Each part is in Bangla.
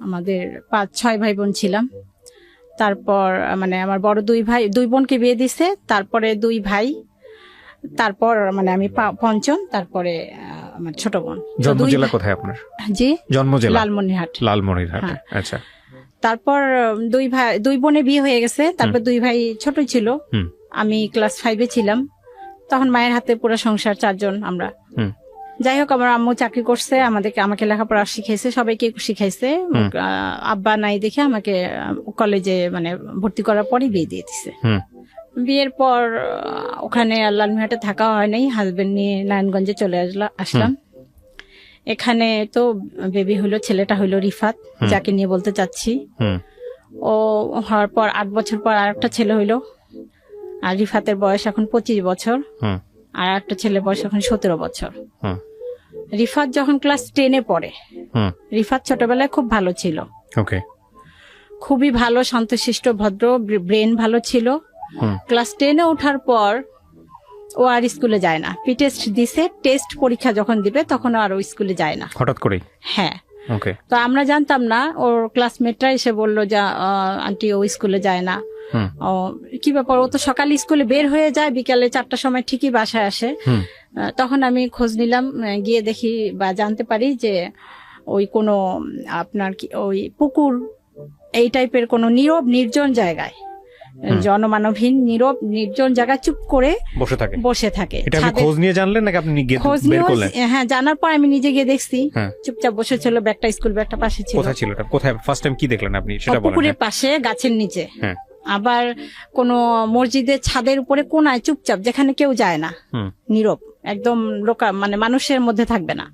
আমাদের 5-6 ভাই বোন ছিলাম। তারপর মানে আমার বড় 2 বোনকে বিয়ে দিছে, তারপরে 2 ভাই, তারপর মানে আমি পঞ্চম, তারপরে আমার ছোট বোন। জন্ম জেলা কোথায় আপনার? জি, জন্ম জেলা লালমনিরহাট। লালমনিরহাট, আচ্ছা। তারপর 2 বোনের বিয়ে হয়ে গেছে, তারপর 2 ভাই ছোট ছিল, আমি ক্লাস 5-এ ছিলাম, তখন মায়ের হাতে পুরো সংসার, 4 জন আমরা। যাই হোক, আমার আম্মু চাকরি করছে, আমাকে লেখাপড়া শিখাইছে, সবাইকে শিখাইছে। আব্বা নাই দেখে আমাকে কলেজে মানে ভর্তি করার পরই বিয়ে দিয়ে দিছে। বিয়ের পর ওখানে লালমনিরহাটে থাকা হয় নাই, হাজবেন্ড নিয়ে নারায়ণগঞ্জে চলে আসলাম। এখানে তো বেবি হলো, ছেলেটা হইলো রিফাত, যাকে নিয়ে বলতে চাচ্ছি। ও হওয়ার পর 8 বছর পর আরেকটা ছেলে হইলো, আর রিফাতের বয়স এখন 25 বছর, আর একটা ছেলের বয়স এখন 17 বছর। রিফাত যখন ক্লাস 10-এ পড়ে, রিফাত ছোটবেলায় খুব ভালো ছিল, খুবই ভালো, শান্তশিষ্ট, ভদ্র, ব্রেন ভালো ছিল। ক্লাস 10-এ ওঠার পর ও আর স্কুলে যায় না। টেস্ট দিছে, টেস্ট পরীক্ষা যখন দিবে তখন আর ও স্কুলে যায় না, হঠাৎ করে। হ্যাঁ, তো আমরা জানতাম না। ওর ক্লাসমেটরা এসে বললো যে আন্টি ও স্কুলে যায় না। ও কি ব্যাপার, ও তো সকালে স্কুলে বের হয়ে যায়, বিকালে 4টার সময় ঠিকই বাসায় আসে। তখন আমি খোঁজ নিলাম, গিয়ে দেখি বা জানতে পারি যে ওই কোনো আপনার কি ওই পুকুর এই টাইপের কোনো নীরব নির্জন জায়গায়, জনমানবহীন নীরব নির্জন জায়গায় চুপ করে বসে থাকে। এটা আপনি খোঁজ নিয়ে জানলেন নাকি আপনি গিয়ে বের করলেন? হ্যাঁ, জানার পর আমি নিজে গিয়ে দেখছি, চুপচাপ বসে ছিল, ব্যাগটা স্কুল ব্যাগটা পাশে ছিল। কোথায় ছিল এটা? কোথায় ফার্স্ট টাইম কি দেখলেন আপনি সেটা বলেন। পুকুরের পাশে, গাছের নিচে। আবার কোন মসজিদের ছাদের উপরে কোনায় চুপচাপ, যেখানে কেউ যায় না, নীরব একদম, মানে মানুষের মধ্যে থাকবে না।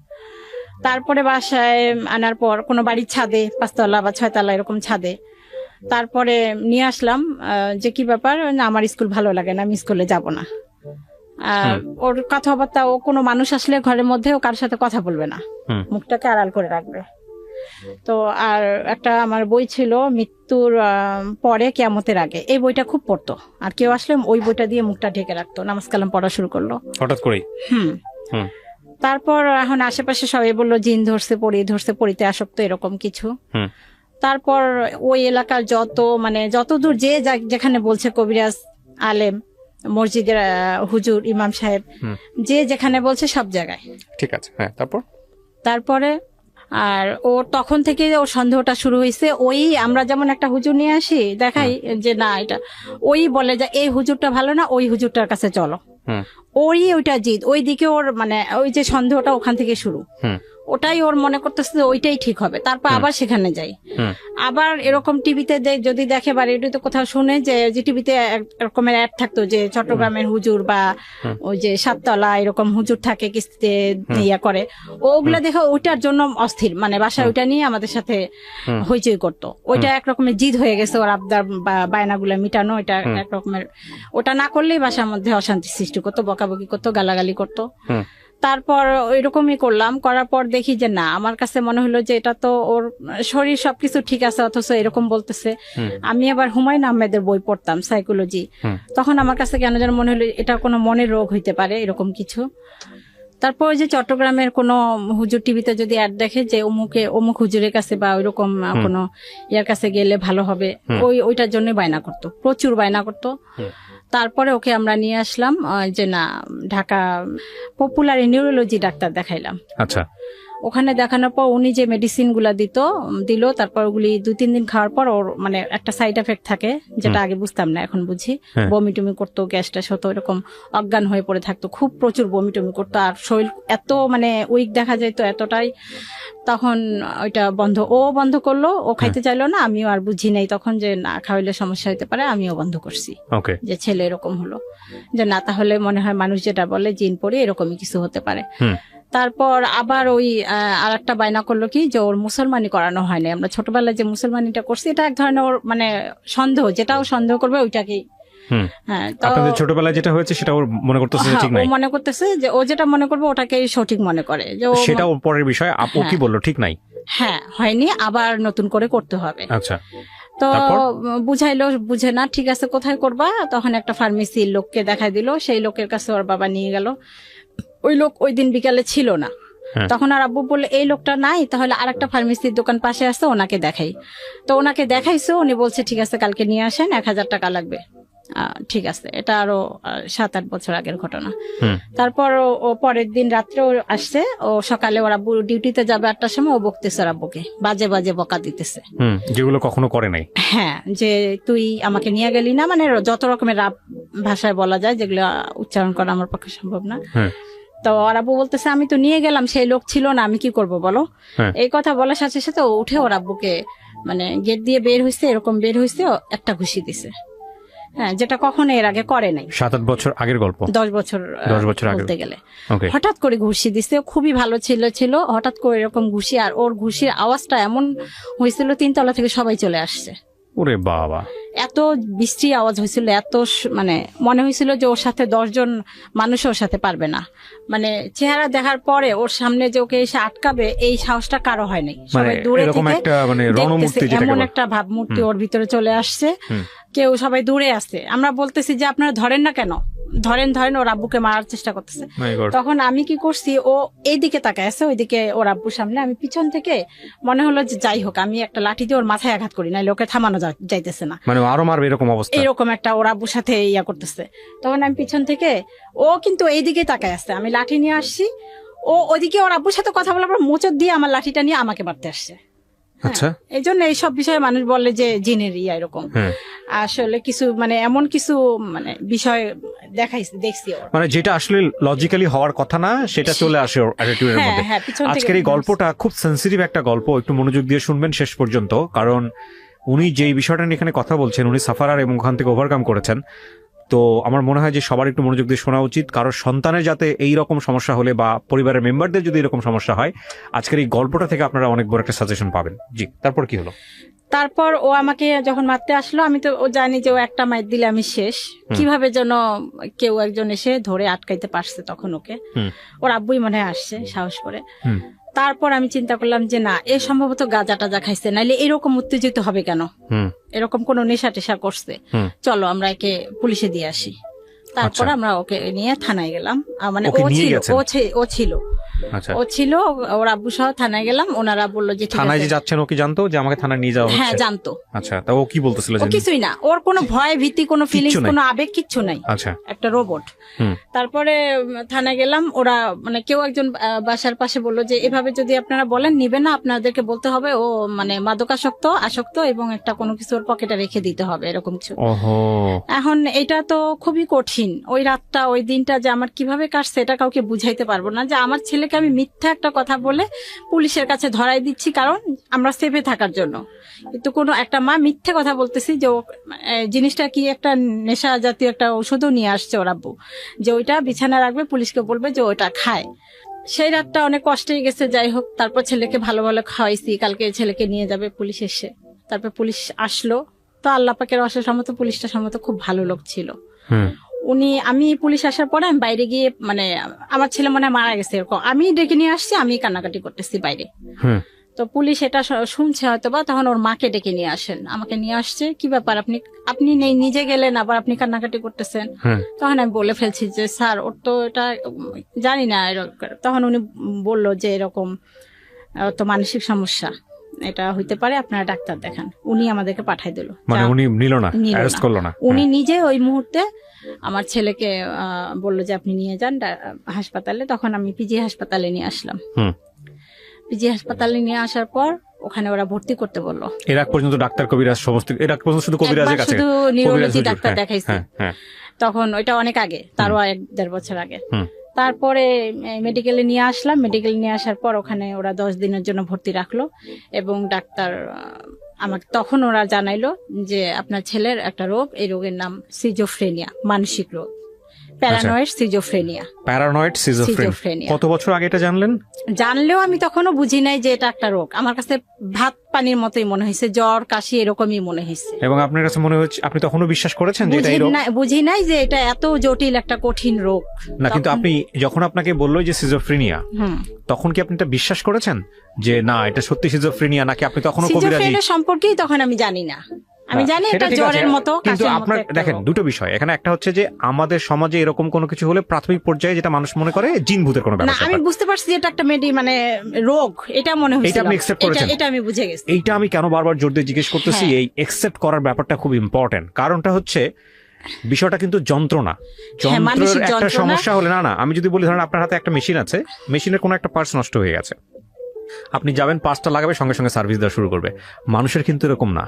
তারপরে বাসায় আনার পর কোনো বাড়ির ছাদে, 5তলা বা 6তলা এরকম ছাদে, তারপরে নিয়ে আসলাম যে কি ব্যাপার, না আমার স্কুল ভালো লাগে না, আমি স্কুলে যাব না। ওর কথাবার্তা, ও কোনো মানুষ আসলে ঘরের মধ্যে ও কারোর সাথে কথা বলবে না, মুখটাকে আড়াল করে রাখবে। তো আর একটা আমার বই ছিল, মৃত্যুর পরে কিয়ামতের আগে, এই বইটা খুব পড়তো, আর কেউ আসলে ওই বইটা দিয়ে মুখটা ঢেকে রাখতো। নামাজ কালাম পড়া শুরু করলো হঠাৎ করে। তারপর এখন আশেপাশে সবাই বললো জিন ধরছে, পড়িতে আসক্ত, এরকম কিছু। তারপর ওই এলাকার যত দূর যেখানে বলছে, কবিরাজ, আলেম, মসজিদের হুজুর, ইমাম সাহেব, যে যেখানে বলছে সব জায়গায়। ঠিক আছে, হ্যাঁ। তারপরে আর ও তখন থেকে ওর সন্দেহটা শুরু হয়েছে। ওই আমরা যেমন একটা হুজুর নিয়ে আসি, দেখাই যে না এটা, ওই বলে যে এই হুজুরটা ভালো না, ওই হুজুরটার কাছে চলো, ওইটা জিদ, ওই দিকে ওর মানে ওই যে সন্দেহটা ওখান থেকে শুরু। ওটাই ওর মনে করতেছে যে ওইটাই ঠিক হবে, তারপর আবার সেখানে যাই। আবার এরকম টিভিতে যদি দেখে বা রেডিওতে কোথাও শুনে যে টিভিতে এরকমের অ্যাড থাকতো যে চট্টগ্রামের হুজুর বা ওই যে 7তলা এরকম হুজুর থাকে, কিস্তিতে ইয়া করে, ওগুলা দেখে ওইটার জন্য অস্থির, মানে বাসায় ওইটা নিয়ে আমাদের সাথে হইচই করতো। ওইটা একরকমের জিদ হয়ে গেছে ওর, আবদার বা বায়নাগুলা মিটানো, এটা একরকমের, ওটা না করলেই বাসার মধ্যে অশান্তি সৃষ্টি করতো, বকাবকি করতো, গালাগালি করতো। তারপর ওইরকমই করার পর দেখি যে না, আমার কাছে মনে হলো যে এটা তো ওর শরীর সবকিছু ঠিক আছে, অথচ এরকম বলতেছে। আমি আবার হুমায়ুন আহমেদের বই পড়তাম, সাইকোলজি, তখন আমার কাছে কেন যেন মনে হলো এটা কোনো মনের রোগ হইতে পারে, এরকম কিছু। তারপর যে চট্টগ্রামের কোনো হুজুর টিভিতে যদি অ্যাড দেখে যে অমুক হুজুরের কাছে বা ওইরকম কোনো ইয়ার কাছে গেলে ভালো হবে, ওইটার জন্য বায়না করতো, প্রচুর বায়না করতো। তারপরে ওকে আমরা নিয়ে আসলাম যে না, ঢাকা পপুলার নিউরোলজি ডাক্তার দেখাইলাম। আচ্ছা। ওখানে দেখানোর পর উনি যে মেডিসিন গুলা দিল, তারপর ওগুলি 2-3 দিন খাওয়ার পর ওর মানে একটা সাইড এফেক্ট থাকে, যেটা আগে বুঝতাম না, এখন বুঝি। বমি টমি করতো, গ্যাস ট্যাস হতো, এরকম অজ্ঞান হয়ে পড়ে থাকতো, খুব প্রচুর বমি টমি করতো, আর শরীর এত মানে উইক দেখা যেত এতটাই। তখন ওইটা বন্ধ করলো, ও খাইতে চাইলো না, আমিও আর বুঝি নাই তখন যে না খাওয়াইলে সমস্যা হতে পারে, আমিও বন্ধ করছি। যে ছেলে এরকম হলো, যে না তাহলে মনে হয় মানুষ যেটা বলে জিন পড়ে এরকমই কিছু হতে পারে। তারপর আবার ওই আর একটা বায়না করলো কি যে ওর মুসলমানি করানো হয়নি, আমরা ছোটবেলায় যে মুসলমানিটা করছি এটা এক ধরনের ওর মানে সন্দেহ, যেটাও সন্দেহ করবে ওইটাকেই। হ্যাঁ, আপনাদের ছোটবেলায় যেটা হয়েছে সেটা ওর মনে করতেছে ঠিক নাই, মনে করতেছে যে ও যেটা মনে করবে ওটাকেই সঠিক মনে করে, যে সেটা ওর পরের বিষয়। আপু কি বললো ঠিক নাই? হ্যাঁ, হয়নি, আবার নতুন করে করতে হবে। আচ্ছা। তো বুঝাইলো, বুঝে না, ঠিক আছে কোথায় করবা, তখন একটা ফার্মেসি লোককে দেখাই দিল, সেই লোকের কাছে ওর বাবা নিয়ে গেল। ওই লোক ওই দিন বিকালে ছিল না, হ্যাঁ। তখন আর আব্বু বললো এই লোকটা নাই, তাহলে আরেকটা ফার্মেসির দোকান পাশে আছে, ওনাকে দেখাই। তো ওনাকে দেখাইছো, উনি বলছে ঠিক আছে কালকে নিয়ে আসেন, 1000 টাকা লাগবে। ঠিক আছে, এটা আরো 7-8 বছর আগের ঘটনা। হুম। তারপর ও পরের দিন রাত্রে ও আসছে, ও সকালে ওর আব্বু ডিউটিতে যাবে 8টার সময়, ও বকতেছে ওর আব্বুকে, বাজে বাজে বকা দিতেছে। যেগুলো কখনো করে নাই। হ্যাঁ, যে তুই আমাকে নিয়ে গেলি না, মানে যত রকমের রাপ ভাষায় বলা যায়, যেগুলো উচ্চারণ করা আমার পক্ষে সম্ভব না। হ্যাঁ। তো ওর আব্বু বলতেছে আমি তো নিয়ে গেলাম, সেই লোক ছিল না, আমি কি করব বলো। হ্যাঁ। এই কথা বলার সাথে সাথে ও উঠে ওর আব্বুকে মানে গেট দিয়ে বের হইছে, এরকম বের হইছে, ও একটা ঘুষি দিছে। হ্যাঁ, যেটা কখনো এর আগে করে নাই। 7-8 বছর আগের গল্প। 10 বছর 10 বছর আগে বলতে গেলে। ওকে। হঠাৎ করে ঘুষি দিছে, ও খুবই ভালো ছিল, হঠাৎ করে এরকম ঘুষি, আর ওর ঘুষির আওয়াজটা এমন হয়েছিল 3 তলা থেকে সবাই চলে আসছে। ওরে বাবা, এত বৃষ্টি আওয়াজ হয়েছিল, এত মানে মনে হয়েছিল যে ওর সাথে 10 জন মানুষ ওর সাথে পারবে না। মানে চেহারা দেখার পরে ওর সামনে যে ওকে এসে আটকাবে, এই সাহসটা কারো হয় নাই। সবাই দূরে এরকম থেকে একটা মানে রণমূর্তি দেখতেছে, যেটাকে এমন বলে। একটা ভাবমূর্তি ওর ভিতরে চলে আসছে। হুম। কেউ সবাই দূরে আছে, আমরা বলতেছি যে আপনারা ধরেন না কেন, ধরেন ওর আব্বুকে মারার চেষ্টা করতেছে। My God। তখন আমি কি করছি, ও এইদিকে তাকায় আছে, ওইদিকে ওর আব্বুর সামনে, আমি পিছন থেকে মনে হলো যে যাই হোক আমি একটা লাঠি দিয়ে ওর মাথায় আঘাত করি, না লোকে থামানো যাইতেছে না, মানে আরো মারবে এরকম অবস্থা। এরকম একটা ওর আব্বুর সাথে ইয়া করতেছে। তখন আমি পিছন থেকে, ও কিন্তু এইদিকে তাকায় আসছে, আমি লাঠি নিয়ে আসছি, ও ওইদিকে ওর আব্বুর সাথে কথা বলার পর মোচড় দিয়ে আমার লাঠিটা নিয়ে আমাকে মারতে আসছে। আচ্ছা। এই জন্য এইসব বিষয়ে মানুষ বলে যে জিনের ইয়া এরকম। হ্যাঁ। আসলে কিছু মানে এমন কিছু মানে বিষয় দেখছি ওর। মানে যেটা আসলে লজিক্যালি হওয়ার কথা না, সেটা চলে আসে ওর অ্যাটিটিউডের হ্যাঁ, মধ্যে। হ্যাঁ, পিছন থেকে আজকের এই গল্পটা খুব সেন্সিটিভ একটা গল্প, একটু মনোযোগ দিয়ে শুনবেন শেষ পর্যন্ত, কারণ উনি যেই বিষয়টা নিয়ে এখানে কথা বলছেন, উনি সাফারার এবং ওখান থেকে ওভারকাম করেছেন। তো আমার মনে হয় যে সবার একটু মনোযোগ দিয়ে শোনা উচিত, কারোর সন্তানের যাতে এই রকম সমস্যা হলে বা পরিবারের মেম্বারদের যদি এরকম সমস্যা হয়, আজকের এই গল্পটা থেকে আপনারা অনেক বড় একটা সাজেশন পাবেন। জি, তারপর কি হলো? তারপর ও আমাকে যখন মারতে আসলো, আমি তো ও জানি যে ও একটা মাইর দিলে আমি শেষ, কিভাবে যেন কেউ একজন এসে ধরে আটকাইতে পারছে তখন ওকে। ওর আব্বুই মনে হয় আসছে সাহস করে। তারপর আমি চিন্তা করলাম যে না, এ সম্ভবত গাঁজা টাজা খাইছে, নাইলে এরকম উত্তেজিত হবে কেন, এরকম কোন নেশা টেশা করছে, চলো আমরা একে পুলিশে দিয়ে আসি। তারপর আমরা ওকে নিয়ে থানায় গেলাম। মানে ও ছিল ও ছিল ওর আব্বু সহ থানায় গেলাম। ওনারা বললো যে থানায় যে যাচ্ছেন ও কি জানতো যে আমাকে থানায় নিয়ে যাওয়া হচ্ছে? হ্যাঁ, জানতো। আচ্ছা, তা ও কি বলতেছিল? ও কিছুই না, ওর কোনো ভয় ভীতি, কোনো ফিলিংস, কোনো আবেগ কিচ্ছু নাই। আচ্ছা, একটা রোবট। তারপরে থানায় গেলাম, ওরা মানে কেউ একজন বাসার পাশে বললো যে এভাবে যদি আপনারা বলেন নিবে না, আপনাদেরকে বলতে হবে ও মানে আসক্ত এবং একটা কোনো কিছু ওর পকেটে রেখে দিতে হবে, এরকম কিছু। এখন এটা তো খুবই কঠিন। ওই রাতটা, ওই দিনটা যে আমার কিভাবে কাটছে এটা কাউকে বুঝাইতে পারবো না, যে আমার ছেলেকে আমি মিথ্যা একটা কথা বলে পুলিশের কাছে ধরাই দিচ্ছি, কারণ আমরা সেফে থাকার জন্য। কিন্তু কোনো একটা মা মিথ্যে কথা বলতেছি যে জিনিসটা কি একটা নেশা জাতীয় একটা ওষুধও নিয়ে আসছে ওর আব্বু, যে ওইটা বিছানা রাখবে, পুলিশকে বলবে যে ওইটা খায়। সেই রাতটা অনেক কষ্টেই গেছে। যাই হোক, তারপর ছেলেকে ভালো ভালো খাওয়াইছি, কালকে ছেলেকে নিয়ে যাবে পুলিশ এসে। তারপর পুলিশ আসলো, তো আল্লাহ পাকের অশেষ রহমতে পুলিশটা সম্ভবত খুব ভালো লোক ছিল। আমি পুলিশ আসার পরে আমি বাইরে গিয়ে মানে আমার ছেলে মনে হয় মারা গেছে এরকম আমি ডেকে নিয়ে আসছি, আমি কান্নাকাটি করতেছি বাইরে। তো পুলিশ এটা শুনছে হয়তো বা, তখন ওর মাকে ডেকে নিয়ে আসেন, আমাকে নিয়ে আসছে। কি ব্যাপার, আপনি নেই নিজে গেলেন, আবার আপনি কান্নাকাটি করতেছেন? তখন আমি বলে ফেলছি যে স্যার, ওর তো এটা জানি না। তখন উনি বললো যে এরকম তো মানসিক সমস্যা, এটা হইতে পারে, আপনারা ডাক্তার দেখান। উনি আমাদেরকে পাঠাই দিল। মানে উনি নিল না, অ্যারেস্ট করলো না। উনি নিজে ওই মুহূর্তে আমার ছেলেকে বললো যে আপনি নিয়ে যান হাসপাতালে। তখন আমি পিজি হাসপাতালে নিয়ে আসলাম। পিজি হাসপাতালে নিয়ে আসার পর ওখানে ওরা ভর্তি করতে বললো। এর আগ পর্যন্ত ডাক্তার কবিরাজ সমস্ত, এর আগ পর্যন্ত শুধু কবিরাজের কাছে, শুধু নিউরোলজি ডাক্তার দেখাইছে। তখন ওইটা অনেক আগে, তারও 1-1.5 বছর আগে। তারপরে মেডিকেলে নিয়ে আসলাম। মেডিকেলে নিয়ে আসার পর ওখানে ওরা 10 দিনের জন্য ভর্তি রাখলো, এবং ডাক্তার আমাকে তখন ওরা জানাইলো যে আপনার ছেলের একটা রোগ, এই রোগের নাম সিজোফ্রেনিয়া, মানসিক রোগ, প্যারানয়েড সিজোফ্রেনিয়া। Paranoid schizophrenia. কত বছর আগে এটা জানলেন? জানলেও আমি তখনও বুঝি নাই যে এটা একটা রোগ। আমার কাছে ভাত পানির মতোই মনে হয়েছে, জ্বর কাশি এরকমই মনে হয়েছে। এবং আপনার কাছে মনে হচ্ছে, আপনি তখনও বিশ্বাস করেছেন যে এটা এই রোগ? বুঝি নাই যে এটা এত জটিল একটা কঠিন রোগ না। কিন্তু আপনি যখন আপনাকে বললো যে সিজোফ্রেনিয়া, তখন কি আপনি এটা বিশ্বাস করেছেন যে না এটা সত্যি সিজোফ্রেনিয়া, নাকি আপনি তখনও কবিরাজি সম্পর্কেই তখন আমি জানি না, আমি জানি সেটা এটা ঠিক আছে, জ্বরের মতো, কিন্তু কাশির মতো আপনার একটা দেখেন রোগ। দুটো বিষয় এখানে, একটা হচ্ছে যে আমাদের সমাজে এরকম কোনো কিছু হলে প্রাথমিক পর্যায়ে যেটা মানুষ মনে করে জিন ভূতের কোনো না ব্যাপার আমি স্যাপার। বুঝতে পারছি যে এটা একটা মানে রোগ, এটা মনে হয়েছিল। আপনি accept করেছেন? এটা আমি বুঝে গেছি। এইটা আমি কেন বারবার জোর দিয়ে জিজ্ঞেস করতেছি, হ্যাঁ। এই একসেপ্ট করার ব্যাপারটা খুব ইম্পর্টেন্ট। কারণটা হচ্ছে বিষয়টা কিন্তু যন্ত্রণা, মানসিক যন্ত্রের একটা যন্ত্রণা। সমস্যা হলে না, আমি যদি বলি ধরেন আপনার হাতে একটা মেশিন আছে, মেশিনের কোনো একটা পার্টস নষ্ট হয়ে গেছে, আপনি যাবেন পাঁচটা লাগাবে, সঙ্গে সঙ্গে সার্ভিস দেওয়া শুরু করবে। মানুষের কিন্তু এরকম না।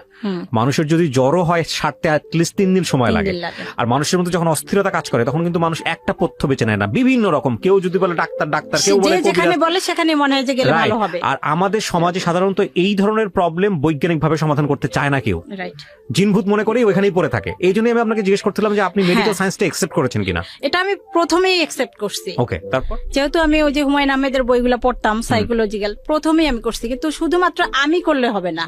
মানুষের যদি জ্বরও হয় সারতে অ্যাটলিস্ট 3 দিন সময় 3 লাগে। দিন লাগে। আর মানুষের মধ্যে যখন অস্থিরতা কাজ করে তখন কিন্তু মানুষ একটা পথ্য বেছে নেয় না, বিভিন্ন রকম। কেউ যদি বলে ডাক্তার ডাক্তার, কেউ বলে যে যেখানে কবিরাজ। বলে সেখানে মনে হয় যে গেলে Right. ভালো হবে। আর আমাদের সমাজে সাধারণত এই ধরনের প্রবলেম বৈজ্ঞানিকভাবে সমাধান করতে চায় না কেউ, রাইট। জিনভূত মনে করেই ওইখানেই পড়ে থাকে। এই জন্যই আমি আপনাকে জিজ্ঞেস করছিলাম যে আপনি মেডিকেল হ্যাঁ। সায়েন্সটা একসেপ্ট করেছেন কিনা। এটা আমি প্রথমেই একসেপ্ট করছি। ওকে, তারপর যেহেতু আমি ওই যে হুমায়ুন আহমেদের বইগুলো পড়তাম সাইকোলজিক্যাল, প্রথমেই আমি করছি। কিন্তু শুধুমাত্র আমি করলে হবে না,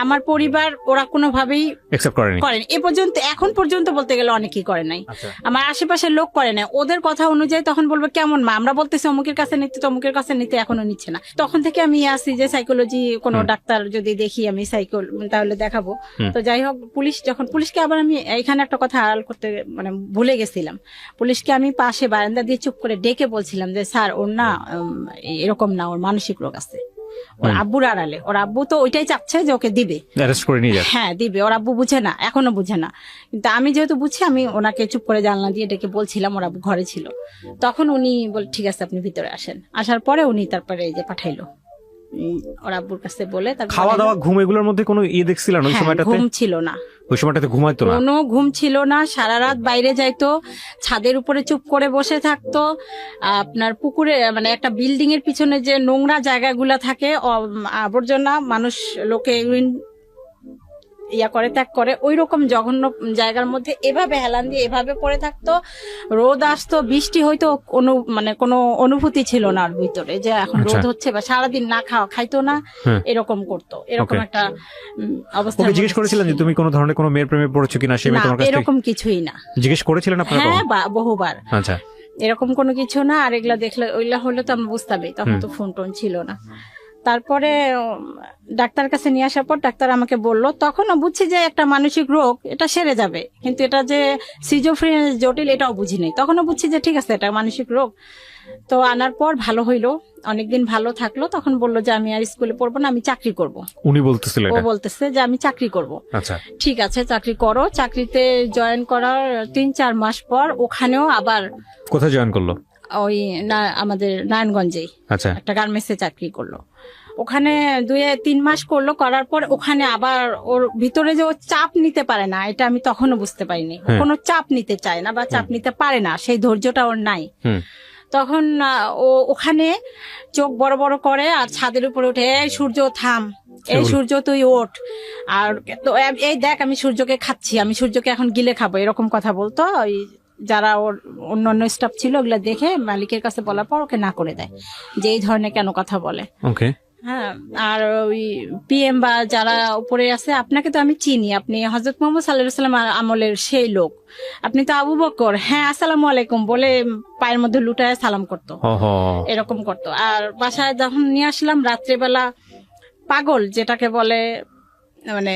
আমার পরিবার ওরা কোনোভাবেই একসেপ্ট করেনি। করেন এ পর্যন্ত, এখন পর্যন্ত বলতে গেলে অনেকেই করে নাই। আচ্ছা। আমার আশেপাশের লোক করে না। ওদের কথা অনুযায়ী তখন বলবে কেমন মা, আমরা বলতেছি অমুকের কাছে নিতে, তমুকের কাছে নিতে, এখনো নিচ্ছে না। তখন থেকে আমি আসি যে সাইকোলজি কোনো ডাক্তার যদি দেখি আমি তাহলে দেখাবো। তো যাই হোক, পুলিশকে আবার আমি এখানে একটা কথা আড়াল করতে মানে ভুলে গেছিলাম। পুলিশকে আমি পাশে বারান্দা দিয়ে চুপ করে ডেকে বলছিলাম যে স্যার ওর না এরকম না, ওর মানসিক রোগ আছে। ওর আব্বুর আড়ালে, ওর আব্বু তো ওইটাই চাচ্ছে যে ওকে দিবে, অ্যারেস্ট করে নিয়ে যান। হ্যাঁ দিবে। ওর আব্বু বুঝে না, এখনো বুঝে না। কিন্তু আমি যেহেতু বুঝছি, আমি ওনাকে চুপ করে জানলা দিয়ে ডেকে বলছিলাম, ওর আব্বু ঘরে ছিল। তখন উনি বল ঠিক আছে আপনি ভিতরে আসেন। আসার পরে উনি তারপরে এই যে পাঠাইলো ওর আব্বুর কাছে বলে। তারপর খাওয়া দাওয়া ঘুম এগুলোর মধ্যে কোনো দেখছিলেন ওই হ্যাঁ, সময়টাতে? ঘুম ছিল না, ওই সময়টাতে ঘুমাইতো না? কোনো ঘুম ছিল না। সারা রাত বাইরে যাইতো, ছাদের উপরে চুপ করে বসে থাকতো। আপনার পুকুরে মানে একটা বিল্ডিং এর পিছনে যে নোংরা জায়গাগুলা থাকে, আবর্জনা মানুষ লোকে করে ত্যাগ করে, ওই রকম জঘন্য জায়গার মধ্যে এভাবে হেলান দিয়ে এভাবে পড়ে থাকতো। রোদ আসতো, বৃষ্টি হয়তো, কোনো অনুভূতি ছিল না ওর ভিতরে যে এখন রোদ হচ্ছে, বা সারাদিন না খাইতো না, এরকম করতো। এরকম একটা অবস্থা। ওকে জিজ্ঞেস করেছিলেন যে তুমি কোনো ধরনের কোনো মেয়ের প্রেমে পড়েছো কিনা, সে মেয়ে তোমার কাছে এরকম কিছুই না। জিজ্ঞেস করেছিলেন আপনারা? হ্যাঁ, বহুবার। আচ্ছা, এরকম কোনো কিছু না। আর এগুলা দেখলে ওইগুলা হলে তো আমরা বুঝতামই, তখন তো ফোন টোন ছিল না। তারপরে ডাক্তার কাছে নিয়ে আসার পর ডাক্তার আমাকে বললো, তখনও বুঝছি যে একটা মানসিক রোগ, এটা সেরে যাবে, কিন্তু এটা যে সিজোফ্রেনিয়া জটিল এটাও বুঝি নাই। তখনও বুঝছি যে ঠিক আছে এটা মানসিক রোগ। তো আনার পর ভালো হইলো, অনেকদিন ভালো থাকলো। তখন বললো যে আমি আর স্কুলে পড়বো না, আমি চাকরি করব। উনি বলতেছিলেন? ও বলতেছে যে আমি চাকরি করব। আচ্ছা, ঠিক আছে চাকরি করো। চাকরিতে জয়েন করার 3-4 মাস পর ওখানেও আবার। কোথায় জয়েন করলো? ওই আমাদের নারায়ণগঞ্জেই আচ্ছা, একটা গার্মেন্টসে চাকরি করলো। ওখানে 2-3 মাস করলো, করার পর ওখানে আবার ওর ভিতরে যে ও চাপ নিতে পারে না, এটা আমি তখনও বুঝতে পারিনি। কোনো চাপ নিতে চায় না বা চাপ নিতে পারে না, সেই ধৈর্যটা ওর নাই। তখন ও ওখানে চোখ বড় বড় করে আর ছাদের উপরে উঠে, এই সূর্য থাম, এই সূর্য তুই ওঠ, আর তো এই দেখ আমি সূর্যকে খাচ্ছি, আমি সূর্যকে এখন গিলে খাবো, এরকম কথা বলতো। ওই যারা ওর অন্যান্য স্টাফ ছিল ওগুলা দেখে মালিকের কাছে বলার পর ওকে না করে দেয় যে এই ধরনের কেন কথা বলে। ওকে। হ্যাঁ, আর ওই পিএম বা যারা উপরে আছে, আপনাকে তো আমি চিনি, আপনি হযরত মুহাম্মদ সাল্লাল্লাহু আলাইহি ওয়াসাল্লাম আমলের সেই লোক, আপনি তো আবু বকর, হ্যাঁ আসসালামু আলাইকুম বলে পায়ের মধ্যে লুটায় সালাম করতো, এরকম করতো। আর বাসায় যখন নিয়ে আসলাম রাত্রেবেলা, পাগল যেটাকে বলে, মানে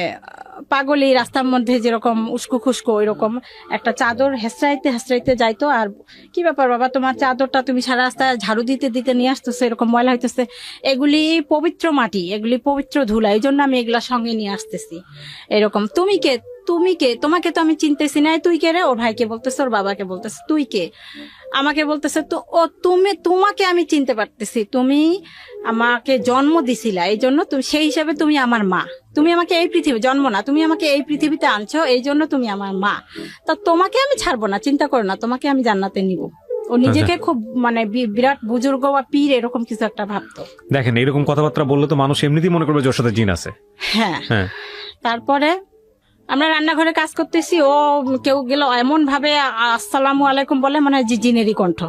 পাগলই রাস্তার মধ্যে যেরকম উস্কো খুস্কো, ওইরকম একটা চাদর হেসরাইতে হেসরাইতে যাইতো। আর কি ব্যাপার বাবা, তোমার চাদরটা তুমি সারা রাস্তায় ঝাড়ু দিতে দিতে নিয়ে আসতেছো, এরকম ময়লা হইতেছে, এগুলি পবিত্র মাটি, এগুলি পবিত্র ধুলা, এই জন্য আমি এগুলা সঙ্গে নিয়ে আসতেছি। এরকম তুমি কে, তোমাকে তো আমি চিনতেছি না, তুই কে রে? ওর ভাইকে বলতেছে, ওর বাবাকে বলতেছে তুই কে, আমাকে বলতেছে তো ও তোমাকে আমি চিনতে পারতেছি, তুমি আমাকে জন্ম দিছিলা, এই জন্য তুমি সেই হিসাবে তুমি আমার মা, তুমি আমাকে এই পৃথিবী জন্ম না, তুমি আমাকে এই পৃথিবীতে আনছো, এই জন্য তুমি আমার মা, তা তোমাকে আমি ছাড়বো না, চিন্তা করো না, তোমাকে আমি জান্নাতে নিব। ও নিজেকে খুব মানে বিরাট বুজুর্গ বা পীর এরকম কিছু একটা ভাবতো। দেখেন এরকম কথাবার্তা বললে তো মানুষ এমনিতেই মনে করবে যে ওর সাথে জিন আছে। হ্যাঁ। তারপরে আমরা রান্নাঘরে কাজ করতেছি, ও কেউ গেল এমন ভাবে আসসালামু আলাইকুম বলে, মানে জিনেরই কণ্ঠ,